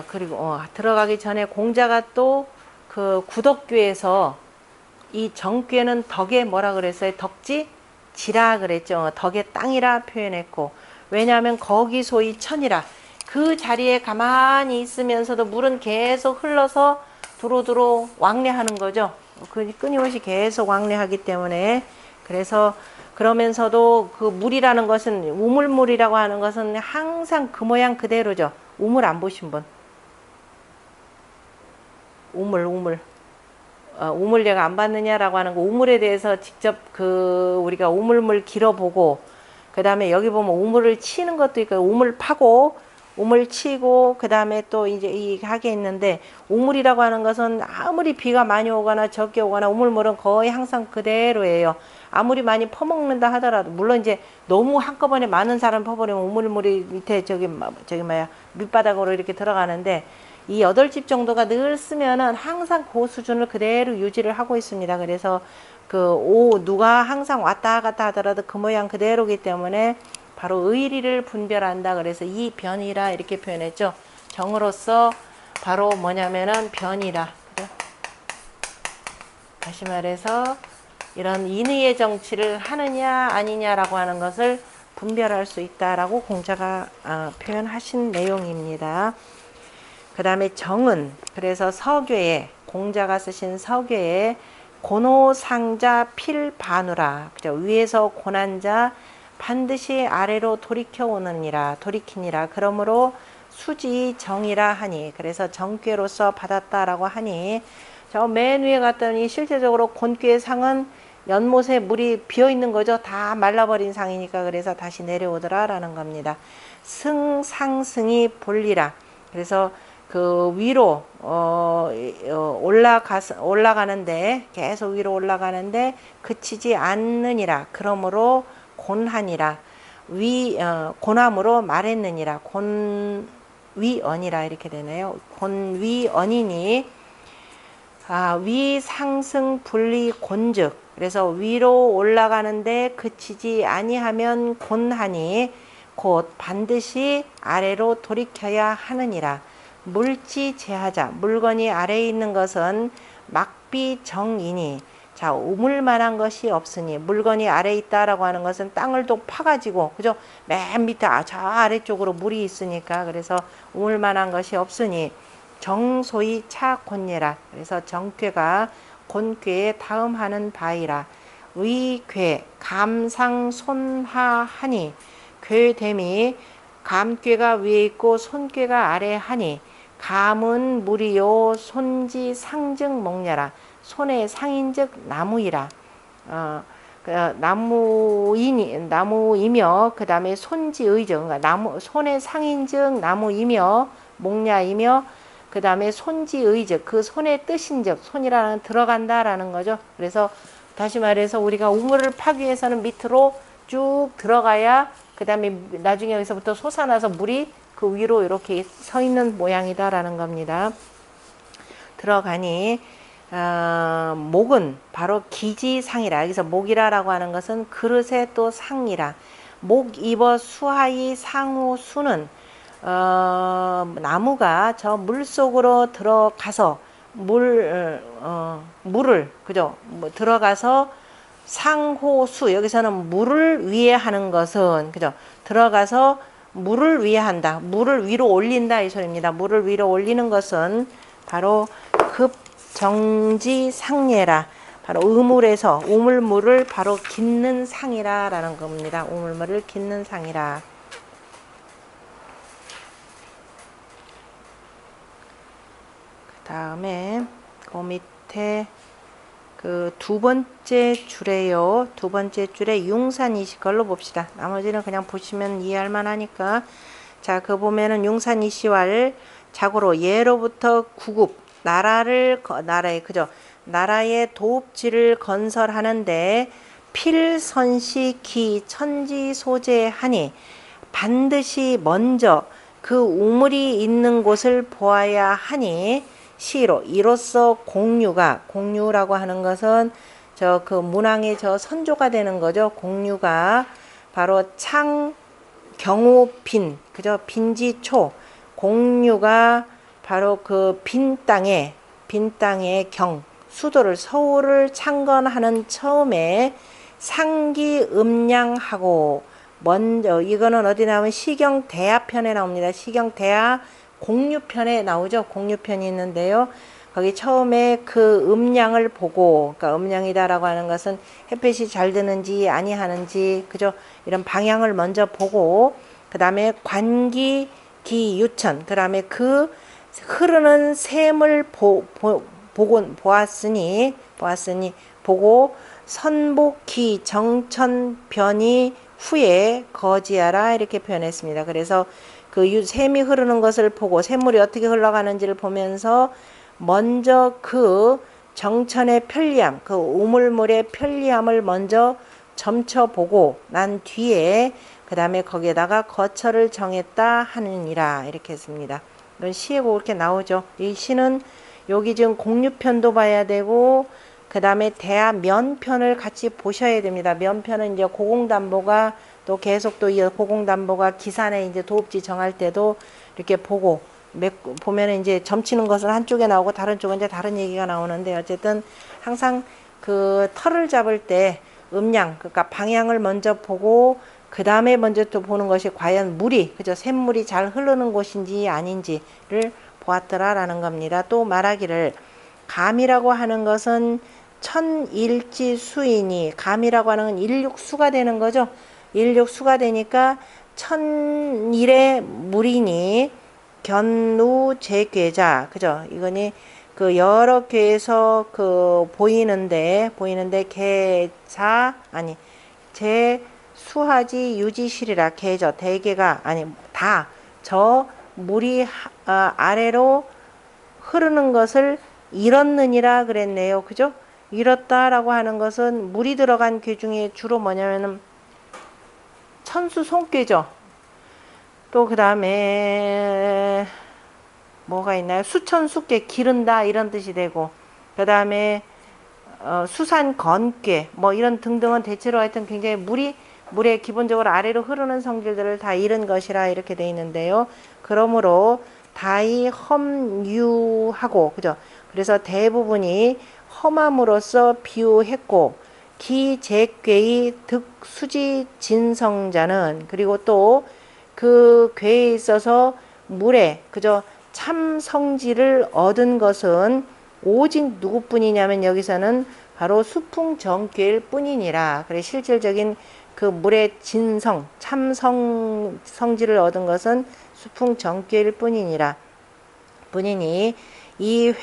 그리고 들어가기 전에 공자가 또 그 구덕교에서 이 정괴는 덕에 뭐라 그랬어요? 덕지 지라 그랬죠. 덕의 땅이라 표현했고, 왜냐하면 거기 소위 천이라, 그 자리에 가만히 있으면서도 물은 계속 흘러서 두루두루 왕래하는 거죠. 끊임없이 계속 왕래하기 때문에, 그래서 그러면서도 그 물이라는 것은, 우물물이라고 하는 것은 항상 그 모양 그대로죠. 우물 안 보신 분? 우물 내가 안 봤느냐라고 하는 거, 우물에 대해서 직접 우리가 우물물 길어보고, 그 다음에 여기 보면 우물을 치는 것도 있고, 우물 파고 우물 치고, 그 다음에 또 이제 하게 있는데, 우물이라고 하는 것은 아무리 비가 많이 오거나 적게 오거나 우물물은 거의 항상 그대로예요. 아무리 많이 퍼먹는다 하더라도, 물론 이제 너무 한꺼번에 많은 사람 퍼버리면 우물물이 밑에 밑바닥으로 이렇게 들어가는데, 이 8집 정도가 늘 쓰면은 항상 그 수준을 그대로 유지를 하고 있습니다. 그래서 누가 항상 왔다 갔다 하더라도 그 모양 그대로기 때문에 바로 의리를 분별한다. 그래서 이 변이라 이렇게 표현했죠. 정으로서 바로 뭐냐면은 변이라. 다시 말해서 이런 인의의 정치를 하느냐 아니냐라고 하는 것을 분별할 수 있다라고 공자가 표현하신 내용입니다. 그 다음에 정은, 그래서 서교에, 공자가 쓰신 서교에 고노상자 필반우라, 그죠? 위에서 고난자 반드시 아래로 돌이키니라. 그러므로 수지 정이라 하니, 그래서 정괴로서 받았다라고 하니, 저 맨 위에 갔더니 실제적으로 곤괴의 상은 연못에 물이 비어 있는 거죠. 다 말라버린 상이니까. 그래서 다시 내려오더라라는 겁니다. 상승이 볼리라. 그래서 그 위로 올라가는데, 계속 위로 올라가는데 그치지 않느니라. 그러므로 곤하니라. 곤함으로 말했느니라. 곤위언이라 이렇게 되네요. 곤위언이니, 위 상승 분리 곤즉, 그래서 위로 올라가는데 그치지 아니하면 곤하니 곧 반드시 아래로 돌이켜야 하느니라. 물지 제하자, 물건이 아래에 있는 것은 막비정이니, 자, 우물만한 것이 없으니, 물건이 아래에 있다라고 하는 것은 땅을 또 파가지고, 그죠? 맨 밑에 저 아래쪽으로 물이 있으니까, 그래서 우물만한 것이 없으니 정소위 차곤예라. 그래서 정괴가 곤괴에 다음하는 바이라. 의괴 감상손하하니, 괴됨이 감괴가 위에 있고 손괴가 아래에 하니, 감은 물이요 손지 상즉 목냐라. 손의 상인즉 나무이라. 나무이며, 그 다음에 손지의적, 그러니까 손의 상인즉 나무이며 목냐이며, 그 다음에 손지의적, 그 손의 뜻인즉, 손이라는 들어간다라는 거죠. 그래서 다시 말해서 우리가 우물을 파기 위해서는 밑으로 쭉 들어가야, 그 다음에 나중에 여기서부터 솟아나서 물이 그 위로 이렇게 서 있는 모양이다라는 겁니다. 들어가니, 목은 바로 기지상이라. 여기서 목이라라고 하는 것은 그릇의 또 상이라. 목 입어 수하이 상우 수는 나무가 저 물속으로 들어가서 물을 그죠? 뭐 들어가서 상호수 여기서는 물을 위에 하는 것은 그죠? 들어가서 물을 위에 한다. 물을 위로 올린다 이 소리입니다. 물을 위로 올리는 것은 바로 급정지상례라. 바로 우물에서 우물물을 바로 깃는 상이라라는 겁니다. 우물물을 깃는 상이라. 그 다음에 그 밑에 그 두 번째 줄에요. 두 번째 줄에 융산이시 걸로 봅시다. 나머지는 그냥 보시면 이해할 만하니까. 자, 그 보면은 융산이시왈 자고로 예로부터 구급 나라의 그죠? 나라의 도읍지를 건설하는데 필선시기 천지 소재하니 반드시 먼저 그 우물이 있는 곳을 보아야 하니 시로 이로써 공유라고 하는 것은 저 그 문왕의 저 선조가 되는 거죠. 공유가 바로 창 경우 빈 그죠? 빈지초 공유가 바로 그 빈 땅에 경 수도를 서울을 창건하는 처음에 상기 음량하고 먼저 이거는 어디 나오면 시경대하편에 나옵니다. 시경대하 공유편에 나오죠. 공유편이 있는데요. 거기 처음에 그 음량을 보고, 그러니까 음량이다라고 하는 것은 햇빛이 잘 드는지 아니하는지, 그죠? 이런 방향을 먼저 보고, 그 다음에 관기, 기, 유천, 그 다음에 그 흐르는 샘을 보고, 선복기, 정천, 변이 후에 거지하라 이렇게 표현했습니다. 그래서 그 샘이 흐르는 것을 보고 샘물이 어떻게 흘러가는지를 보면서 먼저 그 정천의 편리함, 그 우물물의 편리함을 먼저 점쳐보고 난 뒤에 그 다음에 거기에다가 거처를 정했다 하느니라 이렇게 했습니다. 이건 시에 그렇게 나오죠. 이 시는 여기 지금 공유편도 봐야 되고 그 다음에 대하 면편을 같이 보셔야 됩니다. 면편은 이제 고공담보가 또 계속 또 이 고공담보가 기산에 이제 도읍지 정할 때도 이렇게 보고 보면은 이제 점치는 것은 한쪽에 나오고 다른 쪽은 이제 다른 얘기가 나오는데 어쨌든 항상 그 털을 잡을 때 음량 그러니까 방향을 먼저 보고 그 다음에 먼저 또 보는 것이 과연 물이 그죠 샘물이 잘 흐르는 곳인지 아닌지를 보았더라라는 겁니다. 또 말하기를 감이라고 하는 것은 천일지 수이니 감이라고 하는 건 일육수가 되는 거죠. 일육수가 되니까 천일의 물이니 견우 제괴자 그죠? 이거니 그 여러 괴에서 그 보이는데 개자 아니 제 수하지 유지실이라 개저 대개가 아니 다 저 물이 아래로 흐르는 것을 잃었느니라 그랬네요. 그죠? 잃었다라고 하는 것은 물이 들어간 괴 중에 주로 뭐냐면은 천수 손괴죠. 또 그 다음에 뭐가 있나요? 수천수괴 기른다 이런 뜻이 되고 그 다음에 수산 건괴 뭐 이런 등등은 대체로 하여튼 굉장히 물에 기본적으로 아래로 흐르는 성질들을 다 잃은 것이라 이렇게 돼 있는데요. 그러므로 다이 험유하고 그죠? 그래서 대부분이 험함으로써 비유했고 기재괴의 득수지 진성자는 그리고 또 그 괴에 있어서 물에 그저 참 성질을 얻은 것은 오직 누구뿐이냐면 여기서는 바로 수풍정괴일 뿐이니라. 그래 실질적인 그 물의 진성 참성 성질을 얻은 것은 수풍정괴일 뿐이니라. 뿐이니 이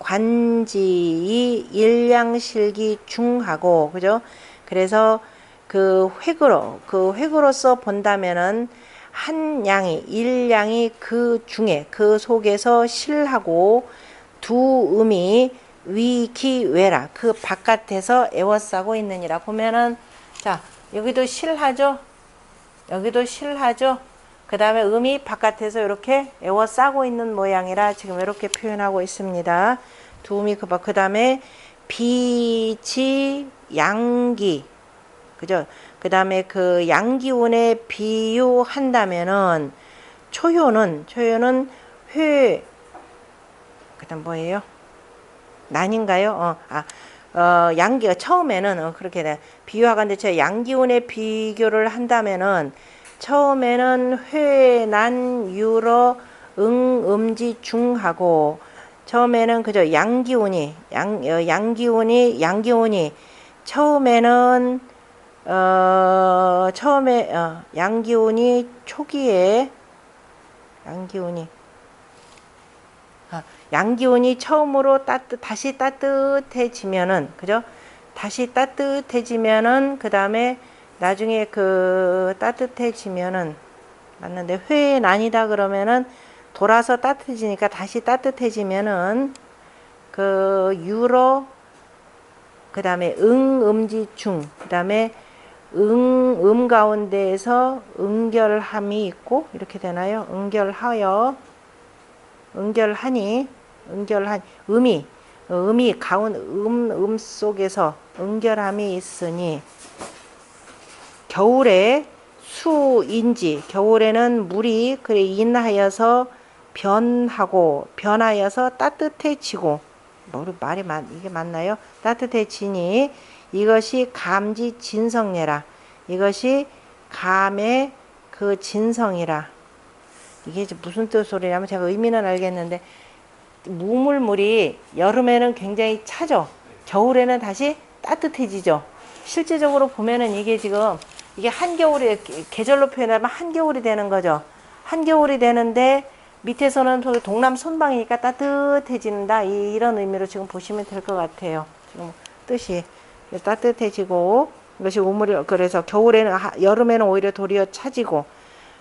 획관지이 일량실기 중하고 그죠? 그래서 그 획으로서 본다면은 한 양이 일량이 그 중에 그 속에서 실하고 두 음이 위기외라 그 바깥에서 에워싸고 있느니라. 보면은 자 여기도 실하죠. 여기도 실하죠. 그 다음에 음이 바깥에서 이렇게 에워싸고 있는 모양이라 지금 이렇게 표현하고 있습니다. 두 음이 그 다음에 비지 양기 그죠? 그 다음에 그 양기운에 비유한다면은 초효는 그 다음 뭐예요? 난인가요? 양기 처음에는 그렇게 돼. 비유하건대 저 양기운의 비교를 한다면은 처음에는 회, 난, 유러, 응, 음지, 중하고 처음에는 그저 양기운이 처음에는 처음에 양기운이 초기에 양기운이 처음으로 다시 따뜻해지면은 그죠? 다시 따뜻해지면은 그 다음에 나중에 그 따뜻해지면은 맞는데 회난이다 그러면은 돌아서 따뜻해지니까 다시 따뜻해지면은 그 유로 그 다음에 음지 중 그 다음에 가운데에서 응결함이 있고 이렇게 되나요? 응결하니 음이 가운 속에서 응결함이 있으니 겨울에 수인지 겨울에는 물이 그래 인하여서 변하여서 따뜻해지고 이게 맞나요? 따뜻해지니 이것이 감지 진성례라. 이것이 감의 그 진성이라. 이게 무슨 뜻소리냐면 제가 의미는 알겠는데 무물물이 여름에는 굉장히 차죠. 겨울에는 다시 따뜻해지죠. 실제적으로 보면은 이게 지금 이게 한겨울이 계절로 표현하면 한겨울이 되는 거죠. 한겨울이 되는데 밑에서는 동남 손방이니까 따뜻해진다 이런 의미로 지금 보시면 될 것 같아요. 지금 뜻이 따뜻해지고 이것이 우물이 그래서 겨울에는 여름에는 오히려 도리어 차지고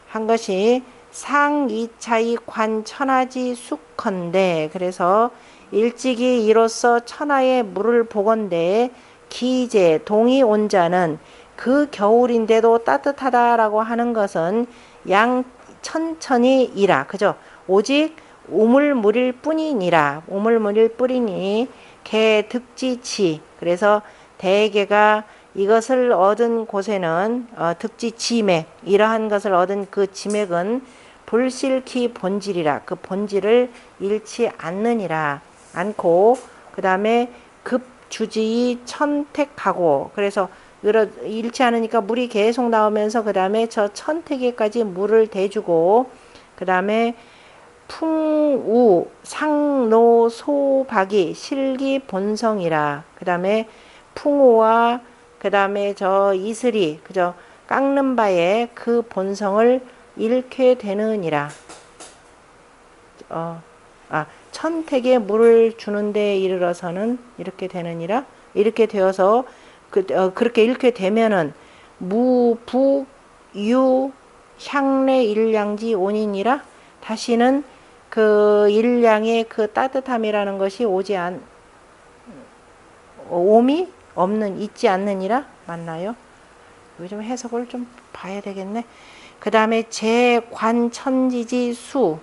한 것이 상이차이 관천하지 숙헌데 그래서 일찍이 이로써 천하의 물을 보건대 기제 동이 온 자는 그 겨울인데도 따뜻하다라고 하는 것은 양 천천히 이라 그죠? 오직 우물물일 뿐이니라 우물물일 뿐이니 개 득지치 그래서 대개가 이것을 얻은 곳에는 득지지맥 이러한 것을 얻은 그 지맥은 불실키 본질이라 그 본질을 잃지 않고 그 다음에 급주지의 천택하고 그래서 잃지 않으니까 물이 계속 나오면서 그 다음에 저 천택에까지 물을 대주고 그 다음에 풍우 상노 소박이 실기 본성이라 그 다음에 풍우와 그 다음에 저 이슬이 그저 깎는 바에 그 본성을 잃게 되느니라. 천택에 물을 주는 데 이르러서는 이렇게 되느니라. 이렇게 되어서 그렇게 잃게 되면은 무부 유 향내 일량지 온이니라. 다시는 그 일량의 그 따뜻함이라는 것이 오미 없는 있지 않느니라. 맞나요? 요즘 해석을 좀 봐야 되겠네. 그 다음에 제관천지지 수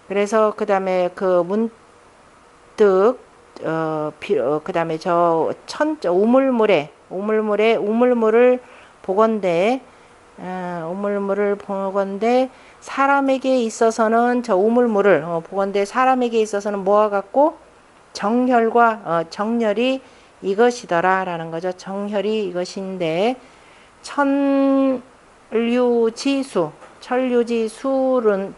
그래서 그 다음에 그 문득 그 다음에 저 우물물을 보건대 사람에게 있어서는 저 우물물을 보건대 사람에게 있어서는 뭐와 같고 정혈과 정렬이 이것이더라 라는 거죠. 정혈이 이것인데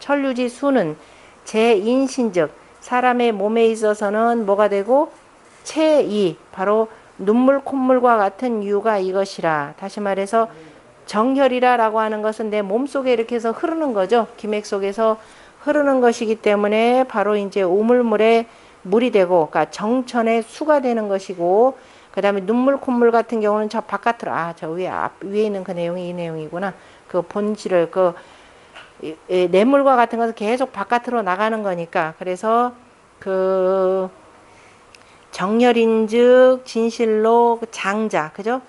천류지수는 제인신즉 사람의 몸에 있어서는 뭐가 되고 체이 바로 눈물 콧물과 같은 유가 이것이라. 다시 말해서 정혈이라 라고 하는 것은 내 몸속에 이렇게 해서 흐르는 거죠. 기맥 속에서 흐르는 것이기 때문에 바로 이제 우물물에 물이 되고 그러니까 정천의 수가 되는 것이고 그 다음에 눈물 콧물 같은 경우는 저 바깥으로 저 위에 있는 그 내용이 이 내용이구나. 그 본질을 뇌물과 같은 것은 계속 바깥으로 나가는 거니까 그래서 그 정렬인즉 진실로 장자 그죠?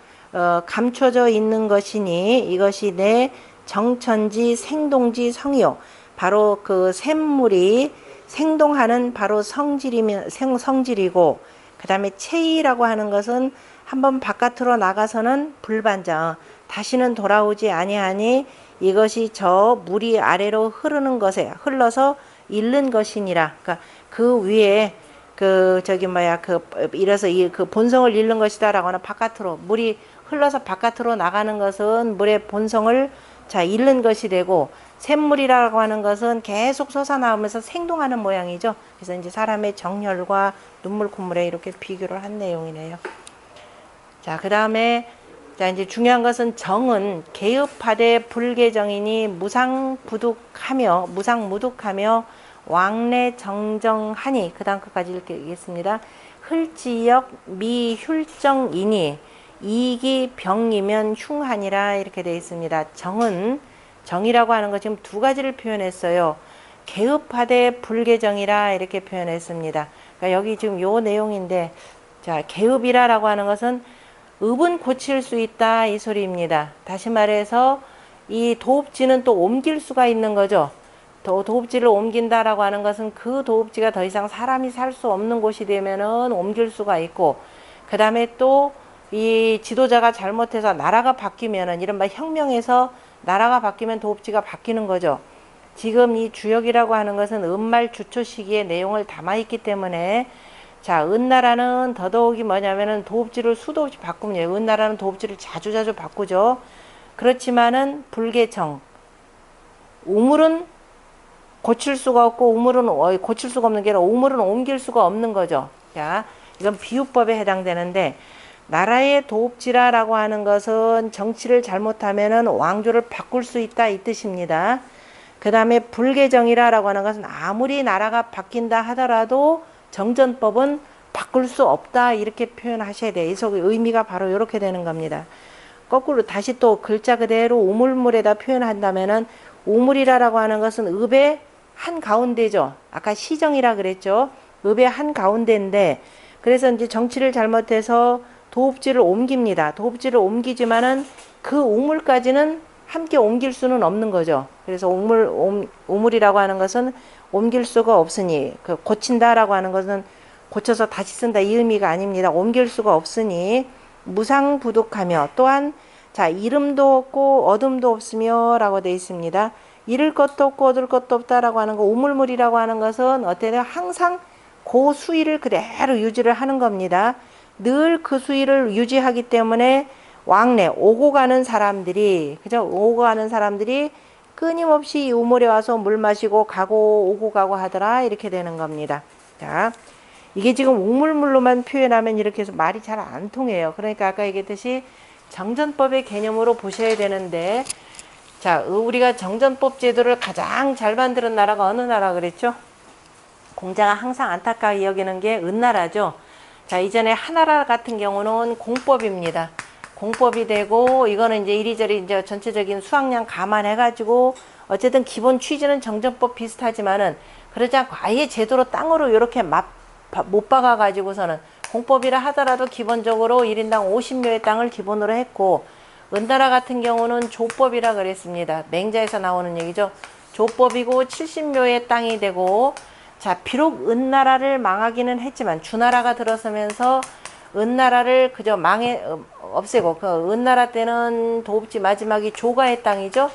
감춰져 있는 것이니 이것이 내 정천지 생동지 성이요 바로 그 샘물이 생동하는 바로 성질이고 그 다음에 체이라고 하는 것은 한번 바깥으로 나가서는 불반자 다시는 돌아오지 아니하니 이것이 저 물이 아래로 흐르는 것에 흘러서 잃는 것이니라. 그러니까 그 위에 이래서 그 본성을 잃는 것이다라고 하는 바깥으로, 물이 흘러서 바깥으로 나가는 것은 물의 본성을 잃는 것이 되고, 샘물이라고 하는 것은 계속 솟아나오면서 생동하는 모양이죠. 그래서 이제 사람의 정열과 눈물 콧물에 이렇게 비교를 한 내용이네요. 자, 그 다음에 이제 중요한 것은 정은 개읍하되 불개정이니 무상무득하며 왕래정정하니, 그 다음 끝까지 읽겠습니다. 흘지역 미휼정이니 이기 병이면 흉하니라, 이렇게 되어 있습니다. 정이라고 하는 것 지금 두 가지를 표현했어요. 개읍하되 불개정이라 이렇게 표현했습니다. 그러니까 여기 지금 요 내용인데, 자, 개읍이라고 하는 것은 읍은 고칠 수 있다 이 소리입니다. 다시 말해서 이 도읍지는 또 옮길 수가 있는 거죠. 도읍지를 옮긴다라고 하는 것은 그 도읍지가 더 이상 사람이 살 수 없는 곳이 되면은 옮길 수가 있고, 그 다음에 또 이 지도자가 잘못해서 나라가 바뀌면은, 이른바 혁명에서 나라가 바뀌면 도읍지가 바뀌는 거죠. 지금 이 주역이라고 하는 것은 은말 주초 시기의 내용을 담아있기 때문에, 자, 은나라는 더더욱이 뭐냐면은 도읍지를 수도 없이 바꿉니다. 은나라는 도읍지를 자주 바꾸죠. 그렇지만은 불개정, 우물은 고칠 수가 없고, 고칠 수가 없는 게 아니라 우물은 옮길 수가 없는 거죠. 자, 이건 비유법에 해당되는데, 나라의 도읍지라라고 하는 것은 정치를 잘못하면은 왕조를 바꿀 수 있다 이 뜻입니다. 그 다음에 불개정이라고 하는 것은 아무리 나라가 바뀐다 하더라도 정전법은 바꿀 수 없다 이렇게 표현하셔야 돼요. 이 의미가 바로 이렇게 되는 겁니다. 거꾸로 다시 또 글자 그대로 우물물에다 표현한다면은, 우물이라고 하는 것은 읍의 한 가운데죠. 아까 시정이라 그랬죠. 읍의 한 가운데인데, 그래서 이제 정치를 잘못해서 도읍지를 옮깁니다. 도읍지를 옮기지만은 그 우물까지는 함께 옮길 수는 없는 거죠. 그래서 우물이라고 하는 것은 옮길 수가 없으니, 고친다라고 하는 것은 고쳐서 다시 쓴다 이 의미가 아닙니다. 옮길 수가 없으니 무상부득하며, 또한 자, 이름도 없고 어둠도 없으며 라고 되어 있습니다. 잃을 것도 없고 얻을 것도 없다라고 하는 거, 우물물이라고 하는 것은 어때요? 항상 그 수위를 그대로 유지를 하는 겁니다. 늘 그 수위를 유지하기 때문에 오고 가는 사람들이, 그죠? 오고 가는 사람들이 끊임없이 이 우물에 와서 물 마시고 오고 가고 하더라 이렇게 되는 겁니다. 자, 이게 지금 우물물로만 표현하면 이렇게 해서 말이 잘 안 통해요. 그러니까 아까 얘기했듯이 정전법의 개념으로 보셔야 되는데, 자, 우리가 정전법 제도를 가장 잘 만드는 나라가 어느 나라 그랬죠? 공자가 항상 안타까이 여기는 게 은나라죠. 자, 이전에 하나라 같은 경우는 공법입니다. 공법이 되고, 이거는 이제 이리저리 이제 전체적인 수확량 감안해가지고, 어쨌든 기본 취지는 정전법 비슷하지만은, 그러지 않고 아예 제대로 땅으로 이렇게 못 박아가지고서는, 공법이라 하더라도 기본적으로 1인당 50묘의 땅을 기본으로 했고, 은나라 같은 경우는 조법이라 그랬습니다. 맹자에서 나오는 얘기죠. 조법이고 70묘의 땅이 되고, 자, 비록 은나라를 망하기는 했지만 주나라가 들어서면서 은나라를 그저 없애고, 그 은나라 때는 도읍지 마지막이 조가의 땅이죠.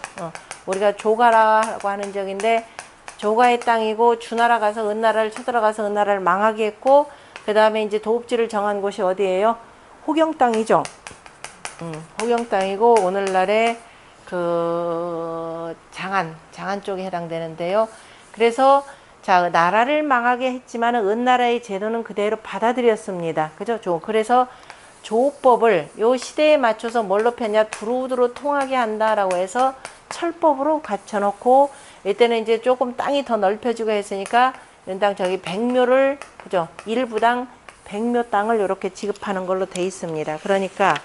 우리가 조가라고 하는 적인데, 조가의 땅이고, 주나라 가서 은나라를 쳐들어가서 은나라를 망하게 했고, 그 다음에 이제 도읍지를 정한 곳이 어디예요? 호경 땅이죠. 호경 땅이고, 오늘날의 그 장안 쪽에 해당되는데요. 그래서 자, 나라를 망하게 했지만은 은나라의 제도는 그대로 받아들였습니다. 그죠? 그래서 조법을 요 시대에 맞춰서 뭘로 폈냐? 두루두루 통하게 한다라고 해서 철법으로 갖춰놓고, 이때는 이제 조금 땅이 더 넓혀지고 했으니까 연당 저기 100묘를, 그죠? 1부당 100묘 땅을 이렇게 지급하는 걸로 돼 있습니다. 그러니까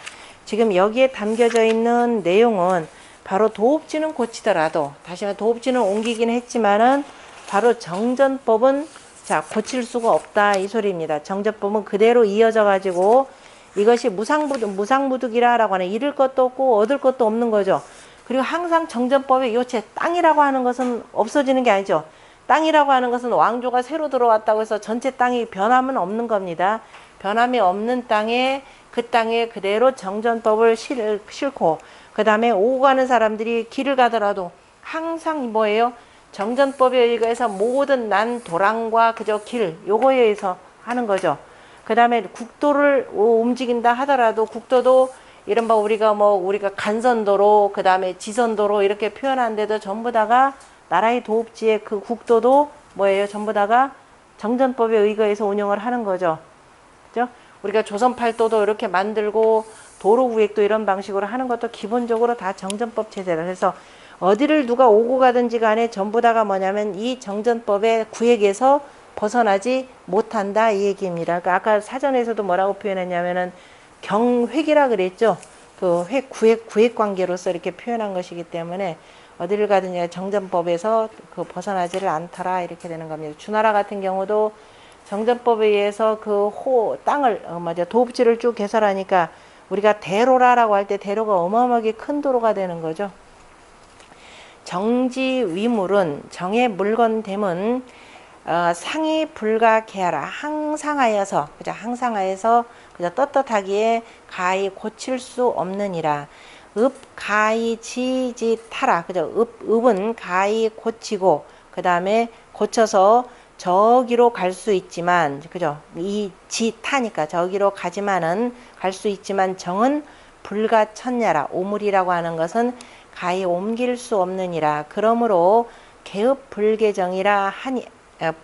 지금 여기에 담겨져 있는 내용은 바로 도읍지는 고치더라도, 다시 말해 도읍지는 옮기긴 했지만은 바로 정전법은 자, 고칠 수가 없다 이 소리입니다. 정전법은 그대로 이어져 가지고, 이것이 무상무득이라고 하는, 잃을 것도 없고 얻을 것도 없는 거죠. 그리고 항상 정전법의 요체, 땅이라고 하는 것은 없어지는 게 아니죠. 땅이라고 하는 것은 왕조가 새로 들어왔다고 해서 전체 땅이 변함은 없는 겁니다. 변함이 없는 땅에, 그 땅에 그대로 정전법을 싣고, 그 다음에 오고 가는 사람들이 길을 가더라도 항상 뭐예요? 정전법에 의해서 모든 난 도랑과 그저 길, 요거에 의해서 하는 거죠. 그 다음에 국도를 움직인다 하더라도 국도도 이른바 우리가 간선도로 그 다음에 지선도로 이렇게 표현하는데도 전부 다가 나라의 도읍지의 그 국도도 뭐예요? 전부 다가 정전법에 의거해서 운영을 하는 거죠. 그죠? 우리가 조선 팔도도 이렇게 만들고 도로 구획도 이런 방식으로 하는 것도 기본적으로 다 정전법 체제라. 그래서 어디를 누가 오고 가든지 간에 전부 다가 뭐냐면 이 정전법의 구획에서 벗어나지 못한다 이 얘기입니다. 그러니까 아까 사전에서도 뭐라고 표현했냐면은 경획이라 그랬죠. 그 구획 관계로서 이렇게 표현한 것이기 때문에 어디를 가든지 정전법에서 그 벗어나지를 않더라 이렇게 되는 겁니다. 주나라 같은 경우도 정전법에 의해서 그 땅을 도읍지를 쭉 개설하니까 우리가 대로라라고 할 때 대로가 어마어마하게 큰 도로가 되는 거죠. 정지 위물은 정의 물건됨은 상이 불가케하라 항상하여서 그죠? 항상하여서 그저 떳떳하기에 가히 고칠 수 없느니라. 읍 가히 지지타라 그죠? 읍은 가히 고치고 그 다음에 고쳐서 저기로 갈 수 있지만 그죠? 이 지타니까 저기로 가지만은 갈 수 있지만 정은 불가천냐라. 오물이라고 하는 것은 가히 옮길 수 없느니라. 그러므로 개읍불개정이라 하니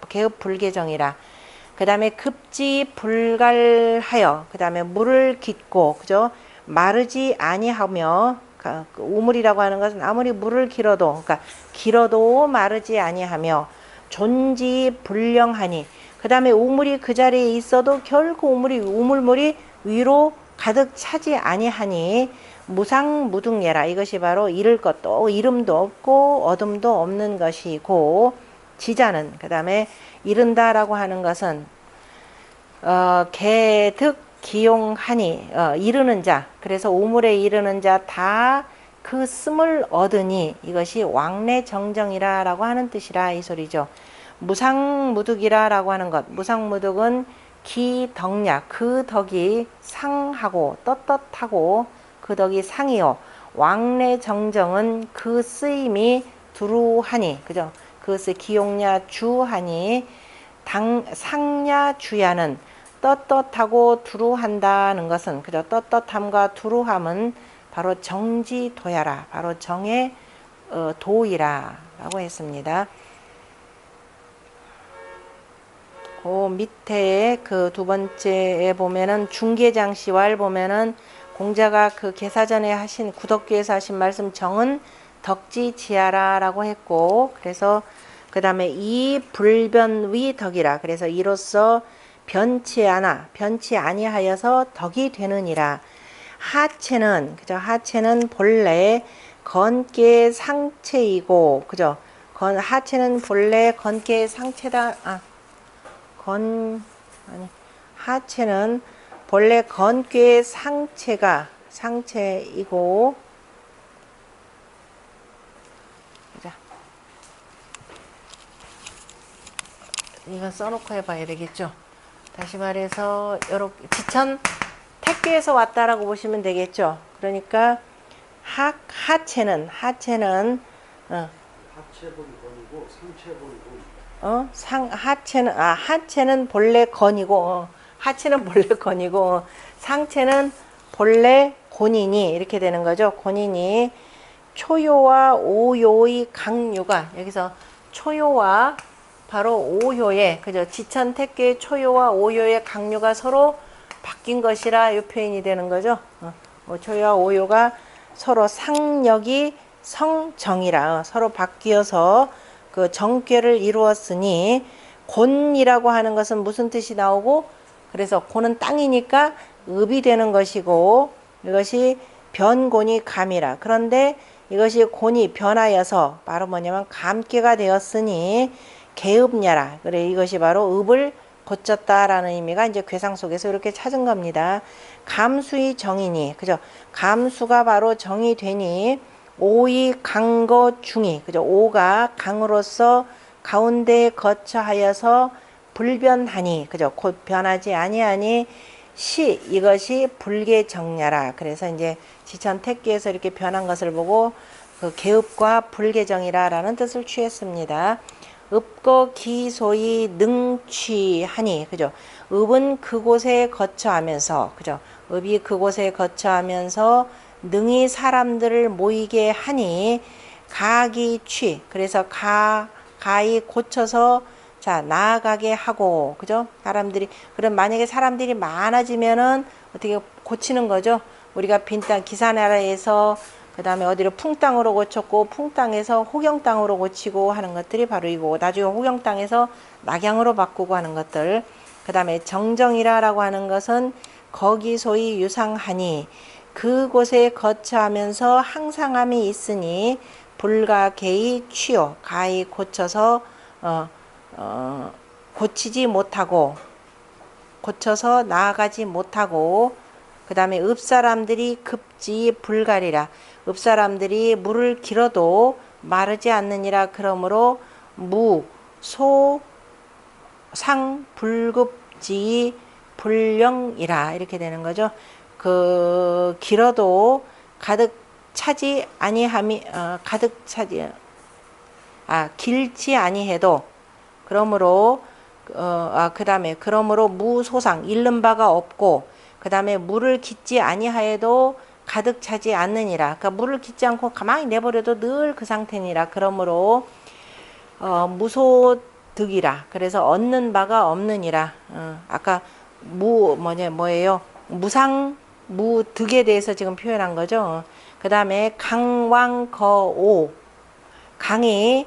개읍불개정이라. 그 다음에 급지 불갈하여 그 다음에 물을 깃고 그죠? 마르지 아니하며 우물이라고 하는 것은 아무리 물을 길어도 그러니까 길어도 마르지 아니하며 존지 불령하니 그 다음에 우물이 그 자리에 있어도 결코 우물물이 위로 가득 차지 아니하니 무상무둥예라. 이것이 바로 잃을 것도 이름도 없고 얻음도 없는 것이고 지자는 그 다음에 이른다라고 하는 것은 개득 기용하니 이르는 자 그래서 우물에 이르는 자 다 그 씀을 얻으니 이것이 왕래정정이라라고 하는 뜻이라 이 소리죠. 무상무득이라라고 하는 것 무상무득은 기덕냐 그 덕이 상하고 떳떳하고 그 덕이 상이요 왕래정정은 그 쓰임이 두루하니 그죠? 그것을 기용냐 주하니 상냐 주야는 떳떳하고 두루한다는 것은 그죠? 떳떳함과 두루함은 바로 정지도야라 바로 정의 도이라 라고 했습니다. 그 밑에 그 두 번째에 보면은 중계장시왈 보면은 공자가 그 계사전에 하신 구덕기에서 하신 말씀 정은 덕지지하라 라고 했고 그래서 그 다음에 이 불변위 덕이라 그래서 이로써 변치 아니하여서 덕이 되느니라. 하체는 그죠? 하체는 본래 건께 상체이고 그죠? 하체는 본래 건께 상체다. 하체는 본래 건께 상체이고 자, 이건 써놓고 해봐야 되겠죠. 다시 말해서 이렇게 지천 택배에서 왔다라고 보시면 되겠죠. 그러니까 하체는 하체본 건이고 상체본 건. 하체는 본래 건이고 하체는 본래 건이고 상체는 본래 곤이니 이렇게 되는 거죠. 곤이니 초요와 오요의 강류가 여기서 초요와 바로 오효의 그죠? 지천택계의 초요와 오효의 강류가 서로 바뀐 것이라 이 표현이 되는 거죠. 초요와 오효가 서로 상력이 성정이라 서로 바뀌어서 그 정괴를 이루었으니 곤이라고 하는 것은 무슨 뜻이 나오고 그래서 곤은 땅이니까 읍이 되는 것이고 이것이 변곤이 감이라. 그런데 이것이 곤이 변하여서 바로 뭐냐면 감괴가 되었으니 개읍냐라. 그래 이것이 바로 읍을 고쳤다라는 의미가 이제 괴상 속에서 이렇게 찾은 겁니다. 감수의 정이니 그죠? 감수가 바로 정이 되니 오이 강거 중이 그죠? 오가 강으로서 가운데 거처하여서 불변하니 그죠? 곧 변하지 아니하니 시 이것이 불개정야라. 그래서 이제 지천택기에서 이렇게 변한 것을 보고 그 개읍과 불개정이라라는 뜻을 취했습니다. 읍거 기소이 능취하니, 그죠? 읍은 그곳에 거처하면서, 그죠? 읍이 그곳에 거처하면서 능히 사람들을 모이게 하니 가기 취, 그래서 가히 고쳐서 자 나아가게 하고, 그죠? 사람들이, 그럼 만약에 사람들이 많아지면은 어떻게 고치는 거죠? 우리가 빈 땅 기사나라에서 그 다음에 어디로 풍땅으로 고쳤고, 풍땅에서 호경땅으로 고치고 하는 것들이 바로 이거고, 나중에 호경땅에서 낙양으로 바꾸고 하는 것들. 그 다음에 정정이라라고 하는 것은 거기소이 유상하니 그곳에 거처하면서 항상함이 있으니 불가개의 취요, 가히 고쳐서 고치지 못하고, 고쳐서 나아가지 못하고. 그 다음에 읍사람들이 급지 불가리라, 읍사람들이 물을 길어도 마르지 않느니라. 그러므로 무, 소, 상, 불급지 불령이라 이렇게 되는 거죠. 그 길어도 가득 차지 아니함이 가득 차지 길지 아니해도, 그러므로 그 다음에 그러므로 무소상 잃는 바가 없고, 그 다음에 물을 깃지 아니하여도 가득 차지 않느니라. 그러니까 물을 깃지 않고 가만히 내버려도 늘 그 상태니라. 그러므로 무소득이라, 그래서 얻는 바가 없느니라. 아까 뭐예요? 무상 무득에 대해서 지금 표현한 거죠. 그 다음에 강왕거오, 강이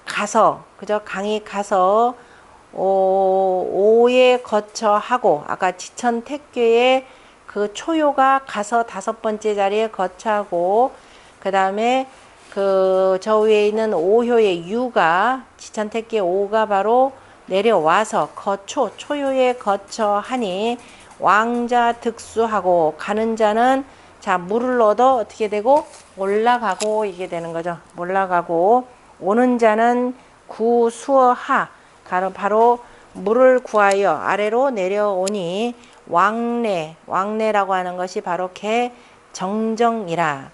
가서, 그죠? 강이 가서 오에 거처하고, 아까 지천택교에 그 초요가 가서 5번째 자리에 거처하고, 그 다음에 그 저 위에 있는 오효의 유가, 지천택교의 오가 바로 내려와서 초요에 거처하니 왕자 득수하고, 가는 자는 자 물을 얻어 어떻게 되고 올라가고, 이게 되는 거죠. 올라가고, 오는 자는 구수어하, 바로 물을 구하여 아래로 내려오니 왕래라고 하는 것이 바로 개 정정이라.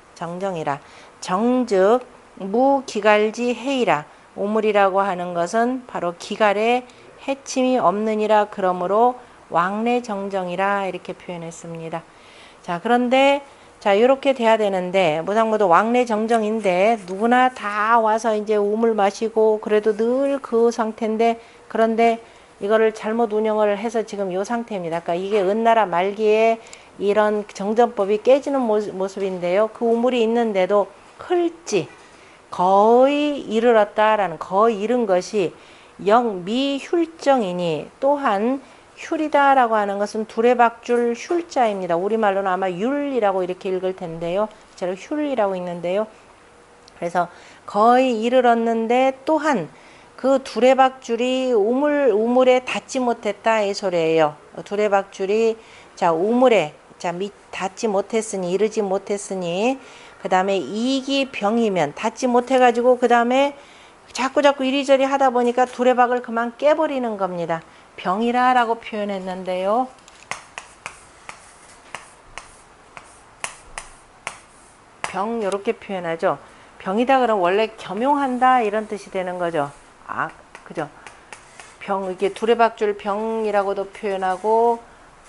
정즉 무기갈지 해이라, 우물이라고 하는 것은 바로 기갈에 해침이 없느니라. 그러므로 왕래 정정이라 이렇게 표현했습니다. 자, 그런데 자 이렇게 돼야 되는데, 무상무도 왕래 정정인데 누구나 다 와서 이제 우물 마시고 그래도 늘 그 상태인데, 그런데 이거를 잘못 운영을 해서 지금 이 상태입니다. 그러니까 이게 은나라 말기에 이런 정전법이 깨지는 모습인데요. 그 우물이 있는데도 흘지 거의 이르렀다라는, 거의 이른 것이 영미휼정이니, 또한 휼이다라고 하는 것은 두레박줄 휼자입니다. 우리말로는 아마 율이라고 이렇게 읽을 텐데요. 제가 휼이라고 읽는데요. 그래서 거의 이르렀는데 또한 그 두레박줄이 우물에 닿지 못했다 이 소리예요. 두레박줄이 자 우물에 닿지 못했으니, 이르지 못했으니, 그 다음에 이기병이면 닿지 못해가지고 그 다음에 자꾸 이리저리 하다 보니까 두레박을 그만 깨버리는 겁니다. 병이라 라고 표현했는데요. 병 이렇게 표현하죠. 병이다 그러면 원래 겸용한다 이런 뜻이 되는 거죠. 그죠? 병, 이게 두레박줄 병이라고도 표현하고,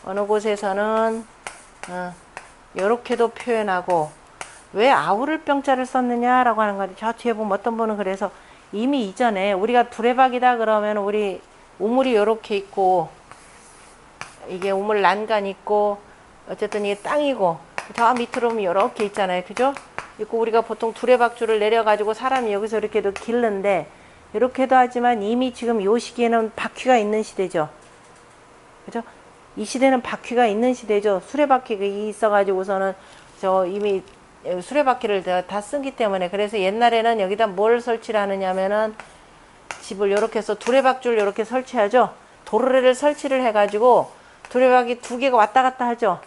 어느 곳에서는 요렇게도 표현하고. 왜 아우를 병자를 썼느냐라고 하는 건데, 저 뒤에 보면 어떤 분은 그래서 이미 이전에 우리가 두레박이다 그러면 우리 우물이 요렇게 있고, 이게 우물 난간 있고, 어쨌든 이게 땅이고, 저 밑으로 보면 요렇게 있잖아요. 그죠? 있고, 우리가 보통 두레박줄을 내려가지고 사람이 여기서 이렇게도 길는데, 이렇게도 하지만 이미 지금 요 시기에는 바퀴가 있는 시대죠. 그죠? 이 시대는 바퀴가 있는 시대죠. 수레바퀴가 있어가지고서는 저 이미 수레바퀴를 다 쓰기 때문에, 그래서 옛날에는 여기다 뭘 설치를 하느냐면은 집을 이렇게 해서 두레박줄 이렇게 설치하죠. 도르래를 설치를 해가지고 두레박이 2개가 왔다 갔다 하죠.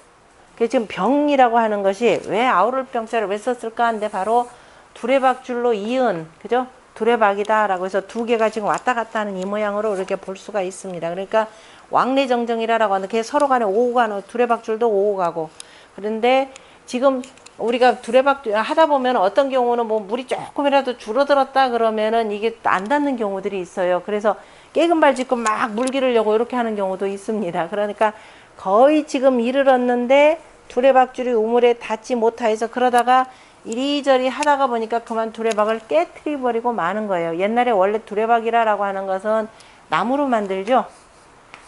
그래서 지금 병이라고 하는 것이 왜 아우를병자를 왜 썼을까 하는데, 바로 두레박줄로 이은, 그죠? 두레박이다 라고 해서 2개가 지금 왔다 갔다 하는 이 모양으로 이렇게 볼 수가 있습니다. 그러니까 왕래정정이라고 하는데, 서로 간에 오고 가는, 두레박줄도 오고 가고. 그런데 지금 우리가 두레박 하다 보면 어떤 경우는 뭐 물이 조금이라도 줄어들었다 그러면은 이게 안 닿는 경우들이 있어요. 그래서 깨금발 짚고 막 물 기르려고 이렇게 하는 경우도 있습니다. 그러니까 거의 지금 이르렀는데 두레박줄이 우물에 닿지 못해서 그러다가 이리저리 하다가 보니까 그만 두레박을 깨트려 버리고 마는 거예요. 옛날에 원래 두레박이라고 하는 것은 나무로 만들죠.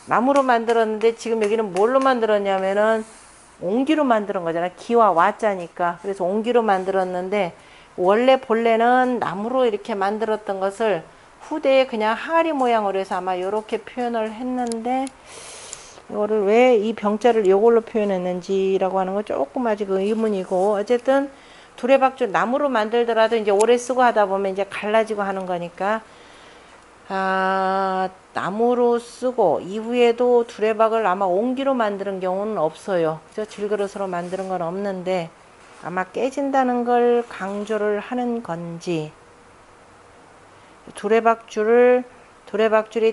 나무로 만들었는데 지금 여기는 뭘로 만들었냐면은 옹기로 만드는 거잖아. 기와 와자니까. 그래서 옹기로 만들었는데 원래 본래는 나무로 이렇게 만들었던 것을 후대에 그냥 항아리 모양으로 해서 아마 이렇게 표현을 했는데 이거를 왜 이 병자를 이걸로 표현했는지라고 하는 건 조금 아직 의문이고 어쨌든 두레박줄 나무로 만들더라도 이제 오래 쓰고 하다 보면 이제 갈라지고 하는 거니까 나무로 쓰고 이후에도 두레박을 아마 옹기로 만드는 경우는 없어요. 그죠? 질그릇으로 만드는 건 없는데 아마 깨진다는 걸 강조를 하는 건지 두레박줄이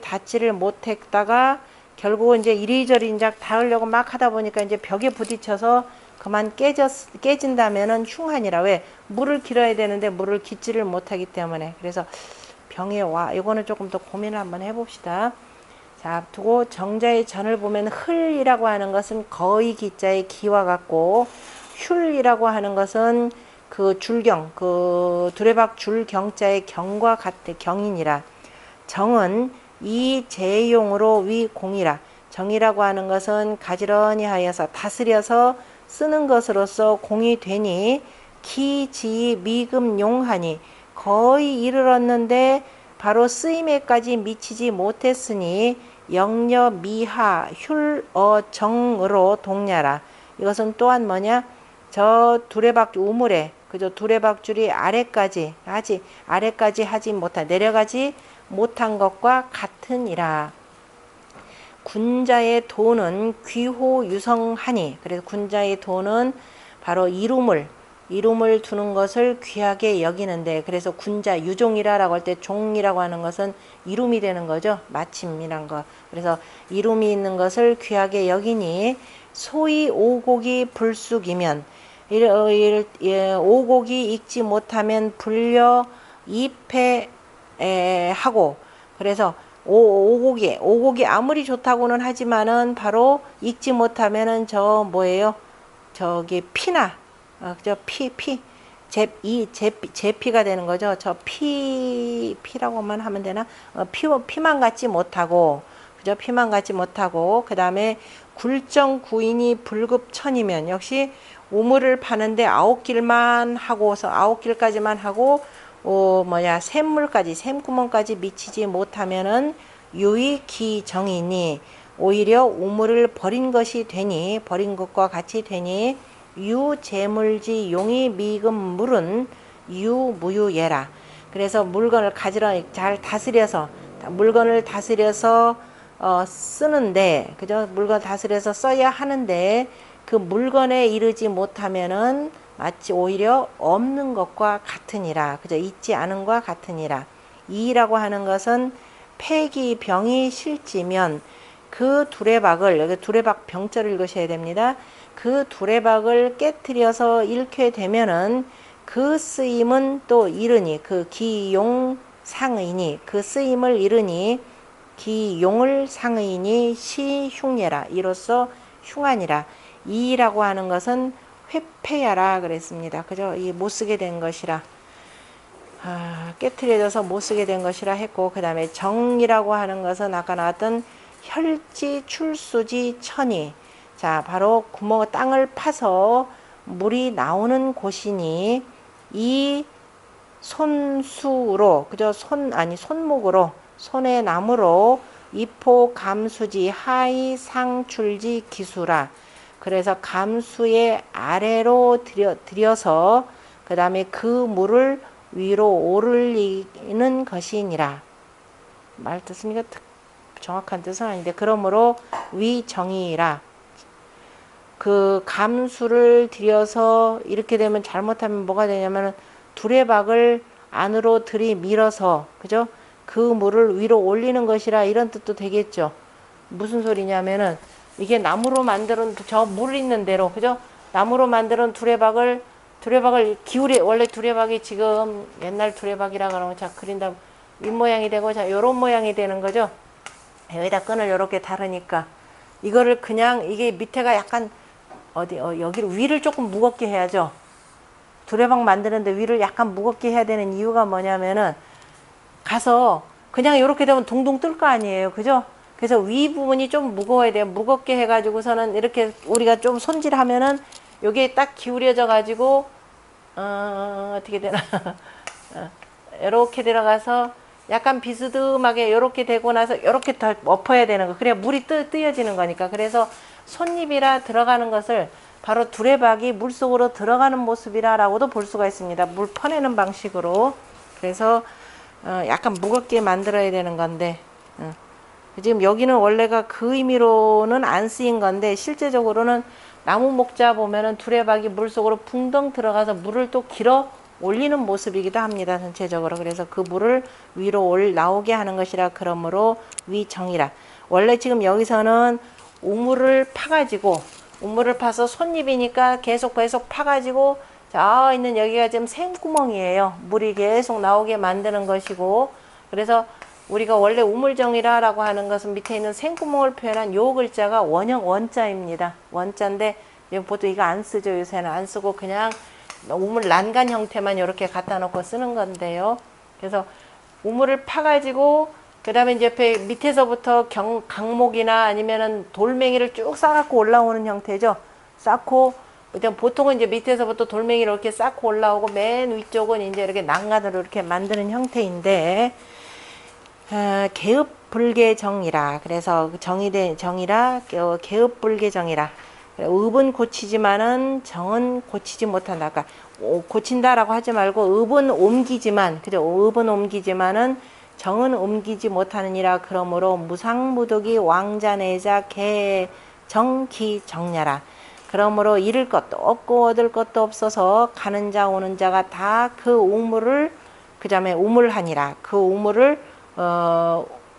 닿지를 못했다가 결국은 이제 이리저리 이제 닿으려고 막 하다 보니까 이제 벽에 부딪혀서 그만 깨진다면은 흉하니라. 왜? 물을 길어야 되는데 물을 깃지를 못하기 때문에. 그래서 병에 와. 이거는 조금 더 고민을 한번 해봅시다. 자, 두고 정자의 전을 보면 흘이라고 하는 것은 거의 기자의 기와 같고 흉이라고 하는 것은 그 줄경, 그 두레박 줄경자의 경과 같아 경이니라. 정은 이 제용으로 위 공이라. 정이라고 하는 것은 가지런히 하여서 다스려서 쓰는 것으로서 공이 되니 기지 미금 용하니 거의 이르렀는데 바로 쓰임에까지 미치지 못했으니 영여 미하 흉어 정으로 동냐라. 이것은 또한 뭐냐? 저 두레박 우물에 그저 두레박줄이 아래까지 하지 못한 내려가지 못한 것과 같으니라. 군자의 도는 귀호 유성하니. 그래서 군자의 도는 바로 이름을 두는 것을 귀하게 여기는데 그래서 군자 유종이라고 할 때 종이라고 하는 것은 이름이 되는 거죠. 마침이란 거. 그래서 이름이 있는 것을 귀하게 여기니 소위 오곡이 불쑥이면 오곡이 익지 못하면 불려 입회하고 그래서 오곡이 아무리 좋다고는 하지만은 바로 익지 못하면은 저 뭐예요? 저기 피나 그죠? 제피가 되는 거죠. 저 피라고만 하면 되나? 피만 갖지 못하고 그죠? 피만 갖지 못하고 그다음에 굴정 구인이 불급천이면 역시 우물을 파는데 9길만 하고서 9길까지만 하고 샘구멍까지 미치지 못하면은 유의기정이니 오히려 우물을 버린 것과 같이 되니 유재물지 용이 미금 물은 유무유예라. 그래서 물건을 가지런히 잘 다스려서 쓰는데 그죠? 물건 다스려서 써야 하는데 그 물건에 이르지 못하면은 마치 오히려 없는 것과 같으니라. 그죠? 있지 않은 것과 같으니라. 이라고 하는 것은 폐기병이 실지면 그 두레박을 여기 두레박 병자를 읽으셔야 됩니다. 그 두레박을 깨트려서 잃게 되면은 그 쓰임은 또 이르니 그 기용 상의니 그 쓰임을 이르니 기용을 상의니 시흉예라. 이로써 흉하니라. 이라고 하는 것은 회폐야라 그랬습니다. 그죠? 이 못 쓰게 된 것이라. 깨트려져서 못 쓰게 된 것이라 했고 그 다음에 정이라고 하는 것은 아까 나왔던 혈지 출수지 천이 자 바로 땅을 파서 물이 나오는 곳이니 이 손수로 그죠? 손목으로 손의 나무로 이포 감수지 하이 상출지 기수라. 그래서 감수의 아래로 들여서 그 다음에 그 물을 위로 오르리는 것이니라. 말 뜻습니까? 정확한 뜻은 아닌데 그러므로 위정이라. 그 감수를 들여서 이렇게 되면 잘못하면 뭐가 되냐면 두레박을 안으로 들이밀어서 그죠? 그 물을 위로 올리는 것이라 이런 뜻도 되겠죠. 무슨 소리냐면은 이게 나무로 만드는 저 물 있는 대로 그죠? 나무로 만드는 두레박을 두레박을 기울여, 원래 두레박이 지금 옛날 두레박이라 그러면 자 그린다 윗모양이 되고 자 요런 모양이 되는 거죠. 여기다 끈을 요렇게 다르니까 이거를 그냥 이게 밑에가 약간 여기를 위를 조금 무겁게 해야죠. 두레박 만드는데 위를 약간 무겁게 해야 되는 이유가 뭐냐면은 가서 그냥 이렇게 되면 동동 뜰 거 아니에요. 그죠? 그래서 위 부분이 좀 무거워야 돼요. 무겁게 해가지고서는 이렇게 우리가 좀 손질하면은 요게 딱 기울여져 가지고 어떻게 되나 이렇게 들어가서 약간 비스듬하게 이렇게 되고 나서 이렇게 더 엎어야 되는 거. 그래야 물이 뜨여지는 거니까. 그래서 손잎이라 들어가는 것을 바로 두레박이 물속으로 들어가는 모습이라고도 볼 수가 있습니다. 물 퍼내는 방식으로. 그래서 약간 무겁게 만들어야 되는 건데 지금 여기는 원래가 그 의미로는 안 쓰인 건데 실제적으로는 나무 목자 보면은 두레박이 물속으로 붕덩 들어가서 물을 또 길어 올리는 모습이기도 합니다. 전체적으로. 그래서 그 물을 위로 나오게 하는 것이라 그러므로 위정이라. 원래 지금 여기서는 우물을 파가지고 우물을 파서 손잎이니까 계속 파가지고 자 있는 여기가 지금 샘구멍이에요. 물이 계속 나오게 만드는 것이고 그래서 우리가 원래 우물정이라고 하는 것은 밑에 있는 샘구멍을 표현한 요 글자가 원형 원자입니다. 원자인데 보통 이거 안 쓰죠. 요새는 안 쓰고 그냥 우물 난간 형태만 이렇게 갖다 놓고 쓰는 건데요. 그래서 우물을 파가지고 그 다음에 이제 옆에 밑에서부터 강목이나 아니면은 돌멩이를 쭉 싸갖고 올라오는 형태죠. 쌓고 보통은 이제 밑에서부터 돌멩이를 이렇게 쌓고 올라오고 맨 위쪽은 이제 이렇게 난간으로 이렇게 만드는 형태인데 개읍불개정이라. 그래서 정이라 개읍불개정이라. 읍은 고치지만은 정은 고치지 못한다. 그러니까 고친다라고 하지 말고 읍은 옮기지만 그죠? 읍은 옮기지만은 정은 옮기지 못하느니라. 그러므로 무상무득이 왕자내자 개정기정야라. 그러므로 잃을 것도 없고 얻을 것도 없어서 가는 자 오는 자가 다 그 우물을 그 다음에 우물하니라. 그 우물을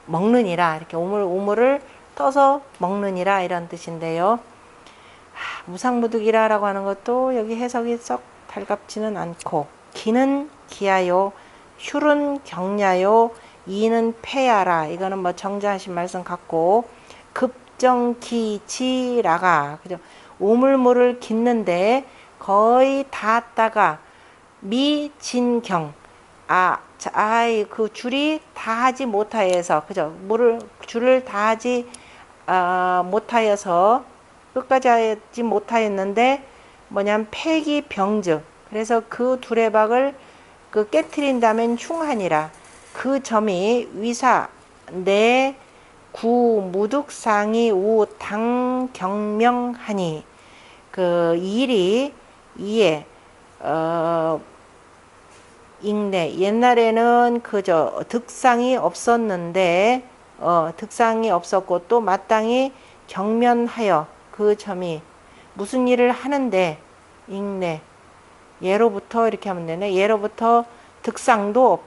먹느니라. 이렇게 우물을 떠서 먹느니라 이런 뜻인데요. 무상무득이라고 하는 것도 여기 해석이 썩 달갑지는 않고 기는 기하요 흉은 경야요 이는 패야라. 이거는 뭐 정자하신 말씀 같고 급정기치라가 그죠? 우물물을 깃는데 거의 닿았다가 미진경 그 줄이 다하지 못하여서 그죠? 줄을 다하지 못하여서 끝까지 하지 못하였는데 뭐냐면 폐기병즉. 그래서 그 두레박을 깨트린다면 흉하니라. 그 점이 위사 내 구 무득상이 우 당경명하니 그 일이 이에 읽네. 옛날에는 그저 득상이 없었는데 득상이 없었고 또 마땅히 경면하여 그 점이 무슨 일을 하는데 읽네. 예로부터 이렇게 하면 되네. 예로부터 득상도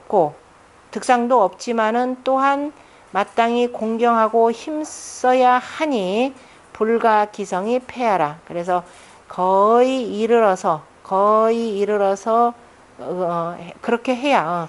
없지만은 또한 마땅히 공경하고 힘써야 하니 불가기성이 패하라. 그래서 거의 이르러서 그렇게 해야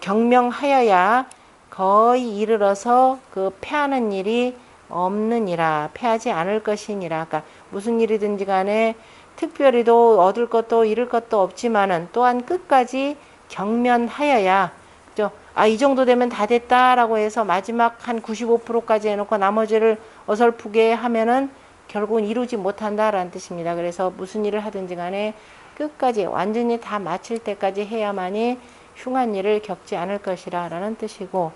경명하여야 거의 이르러서 그 패하는 일이 없느니라. 패하지 않을 것이니라. 그러니까 무슨 일이든지 간에 특별히도 얻을 것도 잃을 것도 없지만은 또한 끝까지 경면하여야 그죠? 이 정도 되면 다 됐다라고 해서 마지막 한 95%까지 해놓고 나머지를 어설프게 하면은 결국은 이루지 못한다라는 뜻입니다. 그래서 무슨 일을 하든지 간에 끝까지 완전히 다 마칠 때까지 해야만이 흉한 일을 겪지 않을 것이라 라는 뜻이고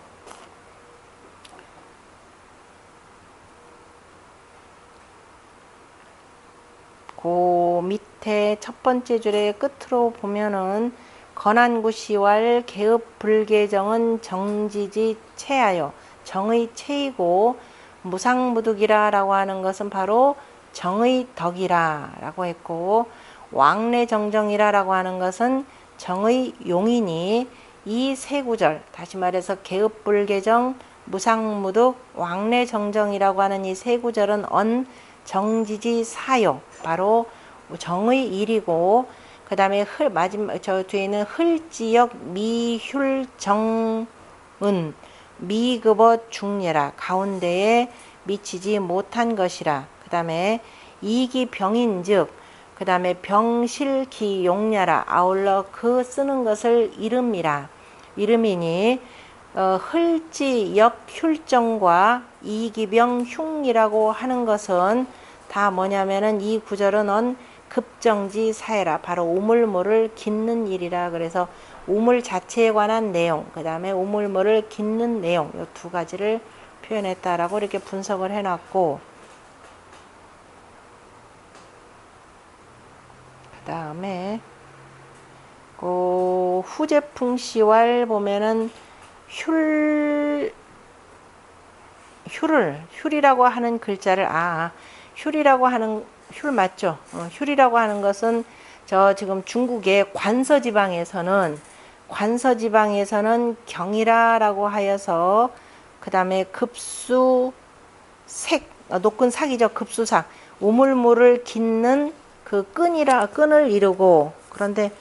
그 밑에 첫 번째 줄의 끝으로 보면은 건안구시왈 개읍불개정은 정지지 체하여 정의 체이고 무상무득이라라고 하는 것은 바로 정의 덕이라라고 했고 왕래정정이라라고 하는 것은 정의 용이니 이 세 구절 다시 말해서 개읍불개정 무상무득 왕래정정이라고 하는 이 세 구절은 정지지 사요 바로 정의 일이고 그 다음에 마지막 저 뒤에는 흘지역 미휼정은 미급어 중예라 가운데에 미치지 못한 것이라. 그 다음에 이기병인즉 그 다음에 병실기용냐라 아울러 그 쓰는 것을 이름이라. 이름이니 흘지역 휼정과 이기병 흉이라고 하는 것은 다 뭐냐면은 이 구절은 급정지 사해라 바로 우물물을 깃는 일이라. 그래서 우물 자체에 관한 내용 그 다음에 우물물을 깃는 내용 이 두 가지를 표현했다라고 이렇게 분석을 해놨고, 그 다음에 그 후제풍시왈 보면은 휼이라고 하는 글자를 휼이라고 하는 휼 맞죠? 휼이라고 하는 것은 저 지금 중국의 관서지방에서는 경이라라고 하여서 그 다음에 급수색 높은 삭이죠. 급수삭 우물물을 깃는 그 끈을 이루고. 그런데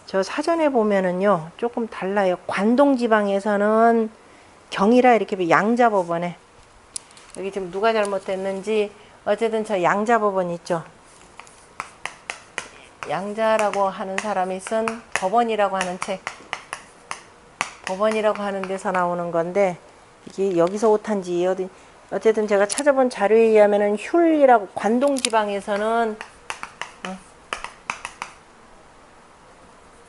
저 사전에 보면은요 조금 달라요. 관동지방에서는 경이라 이렇게 양자법원에 여기 지금 누가 잘못됐는지 어쨌든 저 양자법원 있죠. 양자라고 하는 사람이 쓴 법원이라고 하는 책, 법원이라고 하는 데서 나오는 건데 이게 여기서 오탄지 어쨌든 제가 찾아본 자료에 의하면은 휼이라고 관동지방에서는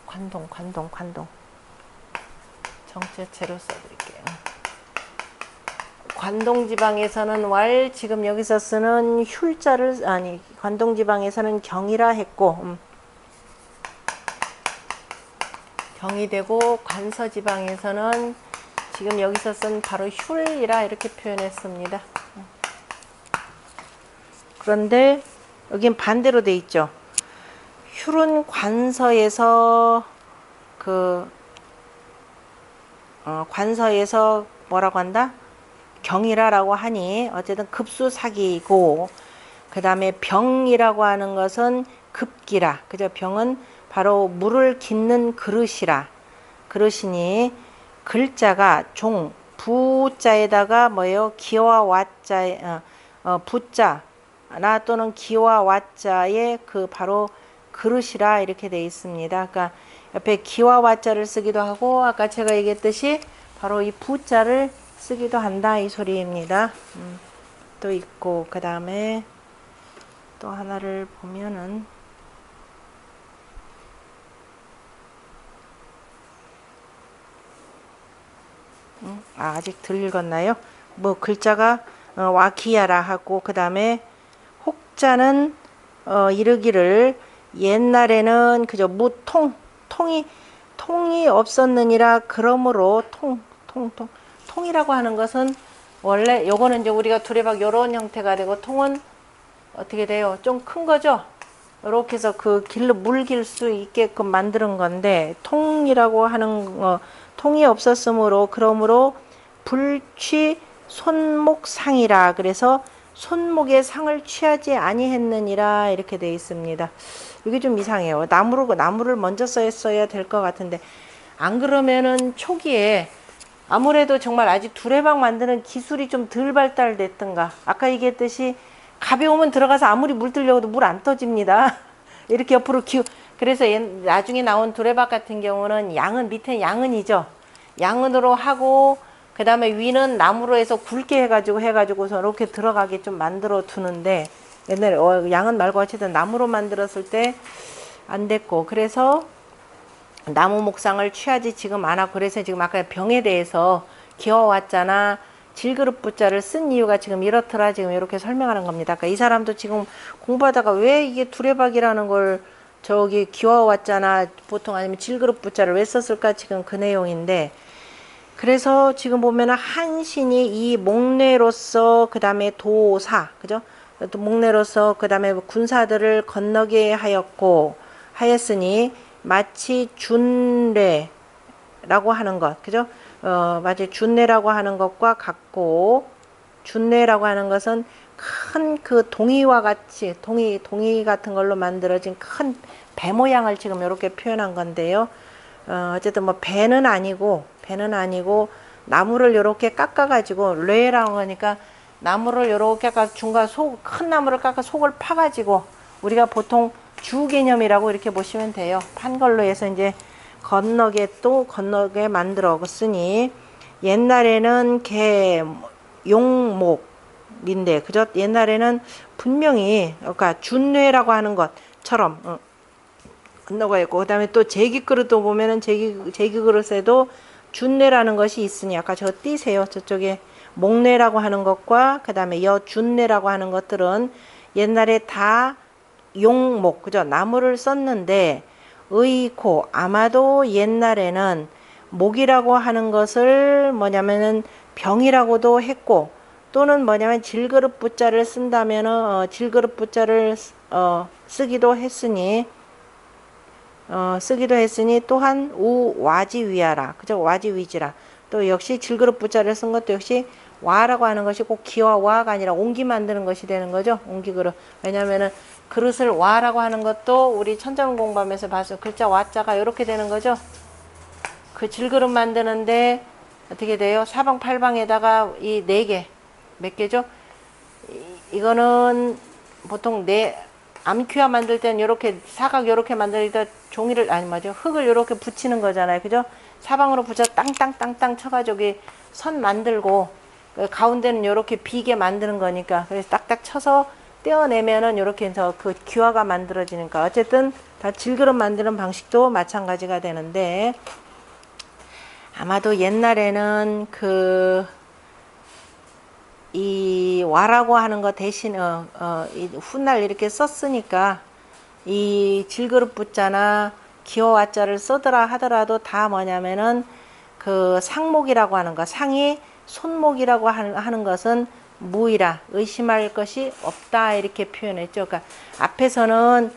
관동 정체체로 써드릴게요. 관동지방에서는 지금 여기서 쓰는 휼자를 관동지방에서는 경이라 했고 경이 되고 관서지방에서는 지금 여기서 쓴 바로 휼이라 이렇게 표현했습니다. 그런데 여긴 반대로 돼 있죠. 휼은 관서에서 관서에서 뭐라고 한다? 경이라라고 하니 어쨌든 급수사기이고, 그 다음에 병이라고 하는 것은 급기라. 그죠? 병은 바로 물을 깃는 그릇이니 글자가 부자에다가 뭐예요? 기와 와자에 부자나 또는 기와 와자의 그 바로 그릇이라 이렇게 되어 있습니다. 그러니까 옆에 기와 와자를 쓰기도 하고 아까 제가 얘기했듯이 바로 이 부자를 쓰기도 한다 이 소리입니다. 또 있고, 그 다음에 또 하나를 보면은 아직 덜 읽었나요? 뭐 글자가 와키야라 하고, 그 다음에 혹자는 이르기를 옛날에는 그저 통이 없었느니라. 그러므로 통이라고 하는 것은 원래 요거는 이제 우리가 두레박 요런 형태가 되고, 통은 어떻게 돼요? 좀 큰 거죠? 이렇게 해서 그 물 길 수 있게끔 만드는 건데, 통이라고 하는 통이 없었으므로 그러므로 불취 손목상이라. 그래서 손목에 상을 취하지 아니했느니라 이렇게 되어 있습니다. 이게 좀 이상해요. 나무를 먼저 써야 될 것 같은데, 안 그러면은 초기에 아무래도 정말 아직 두레박 만드는 기술이 좀 덜 발달됐던가. 아까 얘기했듯이 가벼우면 들어가서 아무리 물 뜨려고도 물 안 떠집니다. 이렇게 옆으로 그래서 나중에 나온 두레박 같은 경우는 밑에 양은이죠. 양은으로 하고 그 다음에 위는 나무로 해서 굵게 해가지고서 이렇게 들어가게 좀 만들어 두는데, 옛날에 양은 말고 어쨌든 나무로 만들었을 때 안 됐고, 그래서 나무 목상을 취하지 지금 안 하고, 그래서 지금 아까 병에 대해서 기어왔잖아 질그릇 부자를 쓴 이유가 지금 이렇더라 지금 이렇게 설명하는 겁니다. 그러니까 이 사람도 지금 공부하다가 왜 이게 두레박이라는 걸 저기 기어왔잖아 보통 아니면 질그릇 부자를 왜 썼을까 지금 그 내용인데, 그래서 지금 보면은 한신이 이 목례로서 그 다음에 도사 그죠? 또 목례로서 그 다음에 군사들을 건너게 하였으니 마치 준례라고 하는 것 그죠? 마치 준례라고 하는 것과 같고, 준례라고 하는 것은 큰 그 동이와 같이 동이 같은 걸로 만들어진 큰 배 모양을 지금 이렇게 표현한 건데요. 어쨌든 뭐 배는 아니고 나무를 이렇게 깎아가지고 뇌라고 하니까 나무를 이렇게 중간 큰 나무를 깎아 속을 파가지고 우리가 보통 주 개념이라고 이렇게 보시면 돼요. 판 걸로 해서 이제 건너게 만들었으니 옛날에는 용목인데 그죠? 옛날에는 분명히 그러니까 준뇌라고 하는 것처럼 건너가 있고 그다음에 또 제기그릇도 보면은 제기그릇에도 준뇌라는 것이 있으니 아까 저 띄세요. 저쪽에 목뇌라고 하는 것과 그다음에 준뇌라고 하는 것들은 옛날에 다 용목 그죠? 나무를 썼는데 의코 아마도 옛날에는 목이라고 하는 것을 뭐냐면은 병이라고도 했고 또는 뭐냐면 질그릇 부자를 쓴다면은 질그릇 부자를 쓰기도 했으니 또한 우와지위하라 그죠? 와지위지라 또 역시 질그릇 부자를 쓴 것도 역시 와라고 하는 것이 꼭 기와 와가 아니라 옹기 만드는 것이 되는 거죠. 옹기 그릇. 왜냐면은 그릇을 와라고 하는 것도 우리 천자문 공부하면서 봤어요. 글자 와자가 이렇게 되는 거죠. 그 질그릇 만드는데 어떻게 돼요? 사방팔방에다가 이 4개 몇 개죠? 이거는 보통 암퀴화 만들 때는 이렇게 사각 이렇게 만들 때 종이를 흙을 이렇게 붙이는 거잖아요. 그죠? 사방으로 붙여 땅땅땅땅 쳐가지고 선 만들고 가운데는 이렇게 비게 만드는 거니까 그래서 딱딱 쳐서 떼어내면은 이렇게 해서 그 기화가 만들어지니까 어쨌든 다 질그릇 만드는 방식도 마찬가지가 되는데 아마도 옛날에는 이 와라고 하는 거 대신 이 훗날 이렇게 썼으니까 이 질그릇 붙자나 기어와자를 쓰더라 하더라도 다 뭐냐면은 그 상목이라고 하는 거 상이 손목이라고 하는 것은 무이라 의심할 것이 없다 이렇게 표현했죠. 그러니까 앞에서는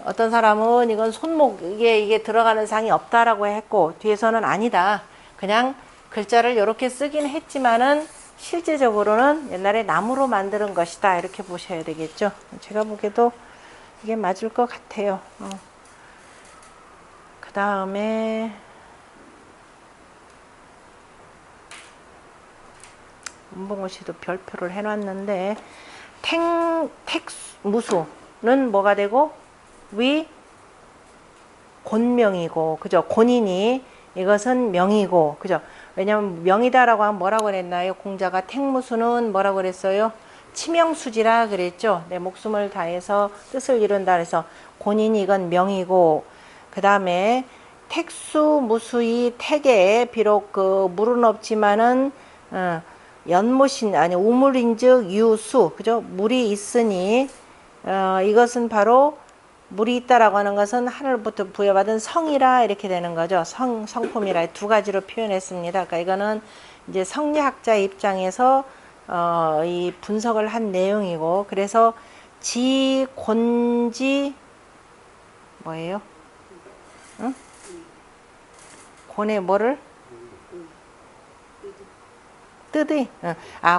어떤 사람은 이건 손목에 이게 들어가는 상이 없다라고 했고 뒤에서는 아니다. 그냥 글자를 이렇게 쓰긴 했지만은 실제적으로는 옛날에 나무로 만드는 것이다 이렇게 보셔야 되겠죠. 제가 보기에도 이게 맞을 것 같아요. 그 다음에 문봉호씨도 별표를 해놨는데 택무수는 뭐가 되고 위 곤명이고 그죠? 곤이니 이것은 명이고 그죠? 왜냐면 명이다라고 하면 뭐라고 그랬나요? 공자가 택무수는 뭐라고 그랬어요? 치명수지라 그랬죠. 내 목숨을 다해서 뜻을 이룬다 그래서 곤이니 이건 명이고 그 다음에 택수무수이 택에 비록 그 물은 없지만은 연못인 아니 우물인즉 유수 그죠? 물이 있으니 이것은 바로 물이 있다라고 하는 것은 하늘부터 부여받은 성이라 이렇게 되는 거죠. 성품이라 두 가지로 표현했습니다. 그러니까 이거는 이제 성리학자 입장에서 이 분석을 한 내용이고 그래서 지곤지 뭐예요? 응? 곤의 뭐를? 뜻이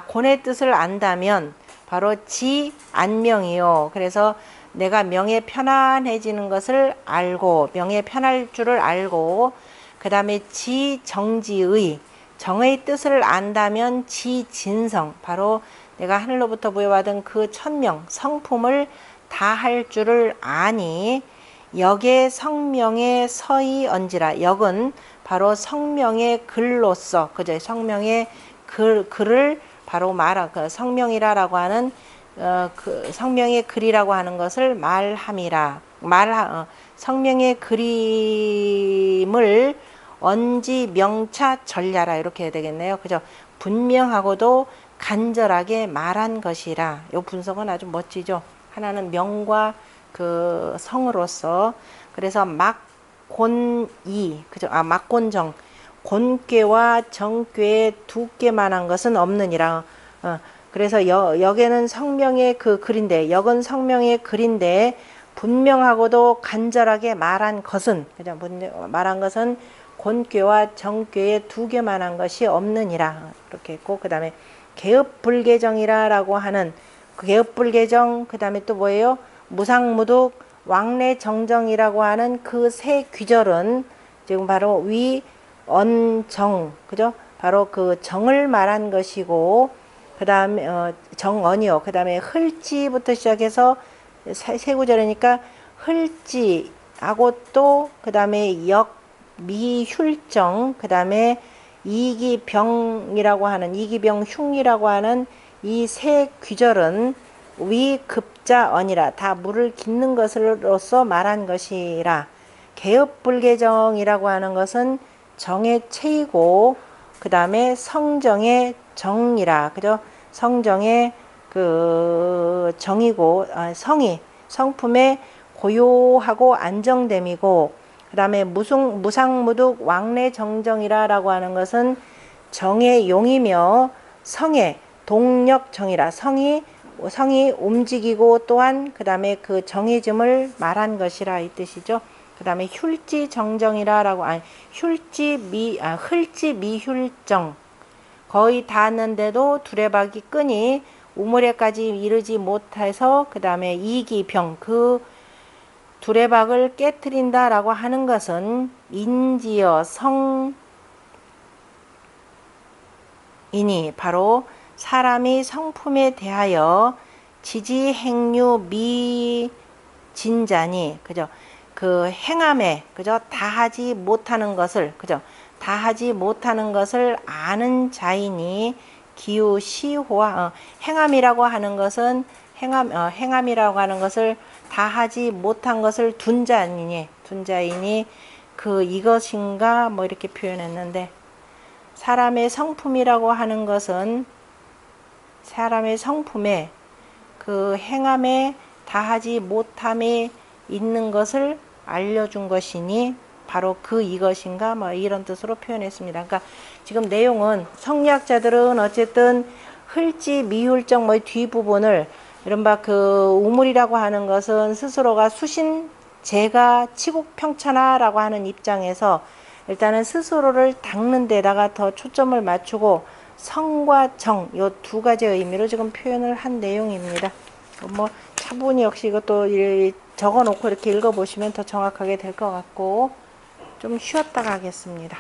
곤의 뜻을 안다면 바로 지안명이요. 그래서 내가 명에 편안해지는 것을 알고 명에 편할 줄을 알고 그 다음에 지정지의 정의 뜻을 안다면 지진성 바로 내가 하늘로부터 부여받은 그 천명 성품을 다할 줄을 아니 역의 성명의 서이 얹으라. 역은 바로 성명의 글로서 그죠? 성명의 글을 바로 그 성명이라라고 하는 그 성명의 글이라고 하는 것을 말함이라. 성명의 그림을 언지 명차 전야라 이렇게 해야 되겠네요. 그죠? 분명하고도 간절하게 말한 것이라. 이 분석은 아주 멋지죠. 하나는 명과 그 성으로서 그래서 막곤이 그죠? 막곤정 곤꾀와 정꾀의 두께만한 것은 없느니라. 그래서 역에는 성명의 그 글인데 역은 성명의 글인데 분명하고도 간절하게 말한 것은 그죠? 말한 것은 곤꾀와 정꾀의 두께만한 것이 없느니라 이렇게 했고 그 다음에 개업불개정이라고 하는 그 개업불개정 그 다음에 또 뭐예요? 무상무득 왕래 정정이라고 하는 그 세 귀절은 지금 바로 위, 언, 정, 그죠? 바로 그 정을 말한 것이고, 그 다음에, 정언이요. 그 다음에 흘지부터 시작해서 세 구절이니까 흘지하고 또, 그 다음에 역, 미, 흉정, 그 다음에 이기병이라고 하는, 이기병흉이라고 하는 이 세 귀절은 위, 급자, 언이라 다 물을 깃는 것으로서 말한 것이라. 개업불개정이라고 하는 것은 정의 체이고 그 다음에 성정의 정이라. 그죠? 성정의 그 정이고 성이 성품의 고요하고 안정됨이고 그 다음에 무상무득 왕래정정이라라고 하는 것은 정의 용이며 성의 동력정이라. 성이 움직이고 또한 그 다음에 그 정해짐을 말한 것이라 이 뜻이죠. 그 다음에 훌지정정이라라고 흘지미훌정 거의 닿았는데도 두레박이 끈이 우물에까지 이르지 못해서 그 다음에 이기병 그 두레박을 깨트린다라고 하는 것은 인지어 성인이 바로 사람이 성품에 대하여 지지행유 미진자니 그죠? 그 행함에 그죠? 다하지 못하는 것을 그죠? 다하지 못하는 것을 아는 자이니 기우 시호와 행함이라고 하는 것은 행함이라고 하는 것을 다하지 못한 것을 둔 자이니 그 이것인가 뭐 이렇게 표현했는데 사람의 성품이라고 하는 것은 사람의 성품에 그 행함에 다하지 못함에 있는 것을 알려준 것이니 바로 그 이것인가 뭐 이런 뜻으로 표현했습니다. 그러니까 지금 내용은 성리학자들은 어쨌든 흘지 미훌정 뭐 뒷부분을 이른바 그 우물이라고 하는 것은 스스로가 수신 제가 치국평천하라고 하는 입장에서 일단은 스스로를 닦는 데다가 더 초점을 맞추고 성과 정 요 두 가지의 의미로 지금 표현을 한 내용입니다. 뭐 차분히 역시 이것도 적어 놓고 이렇게 읽어 보시면 더 정확하게 될 것 같고 좀 쉬었다가 하겠습니다.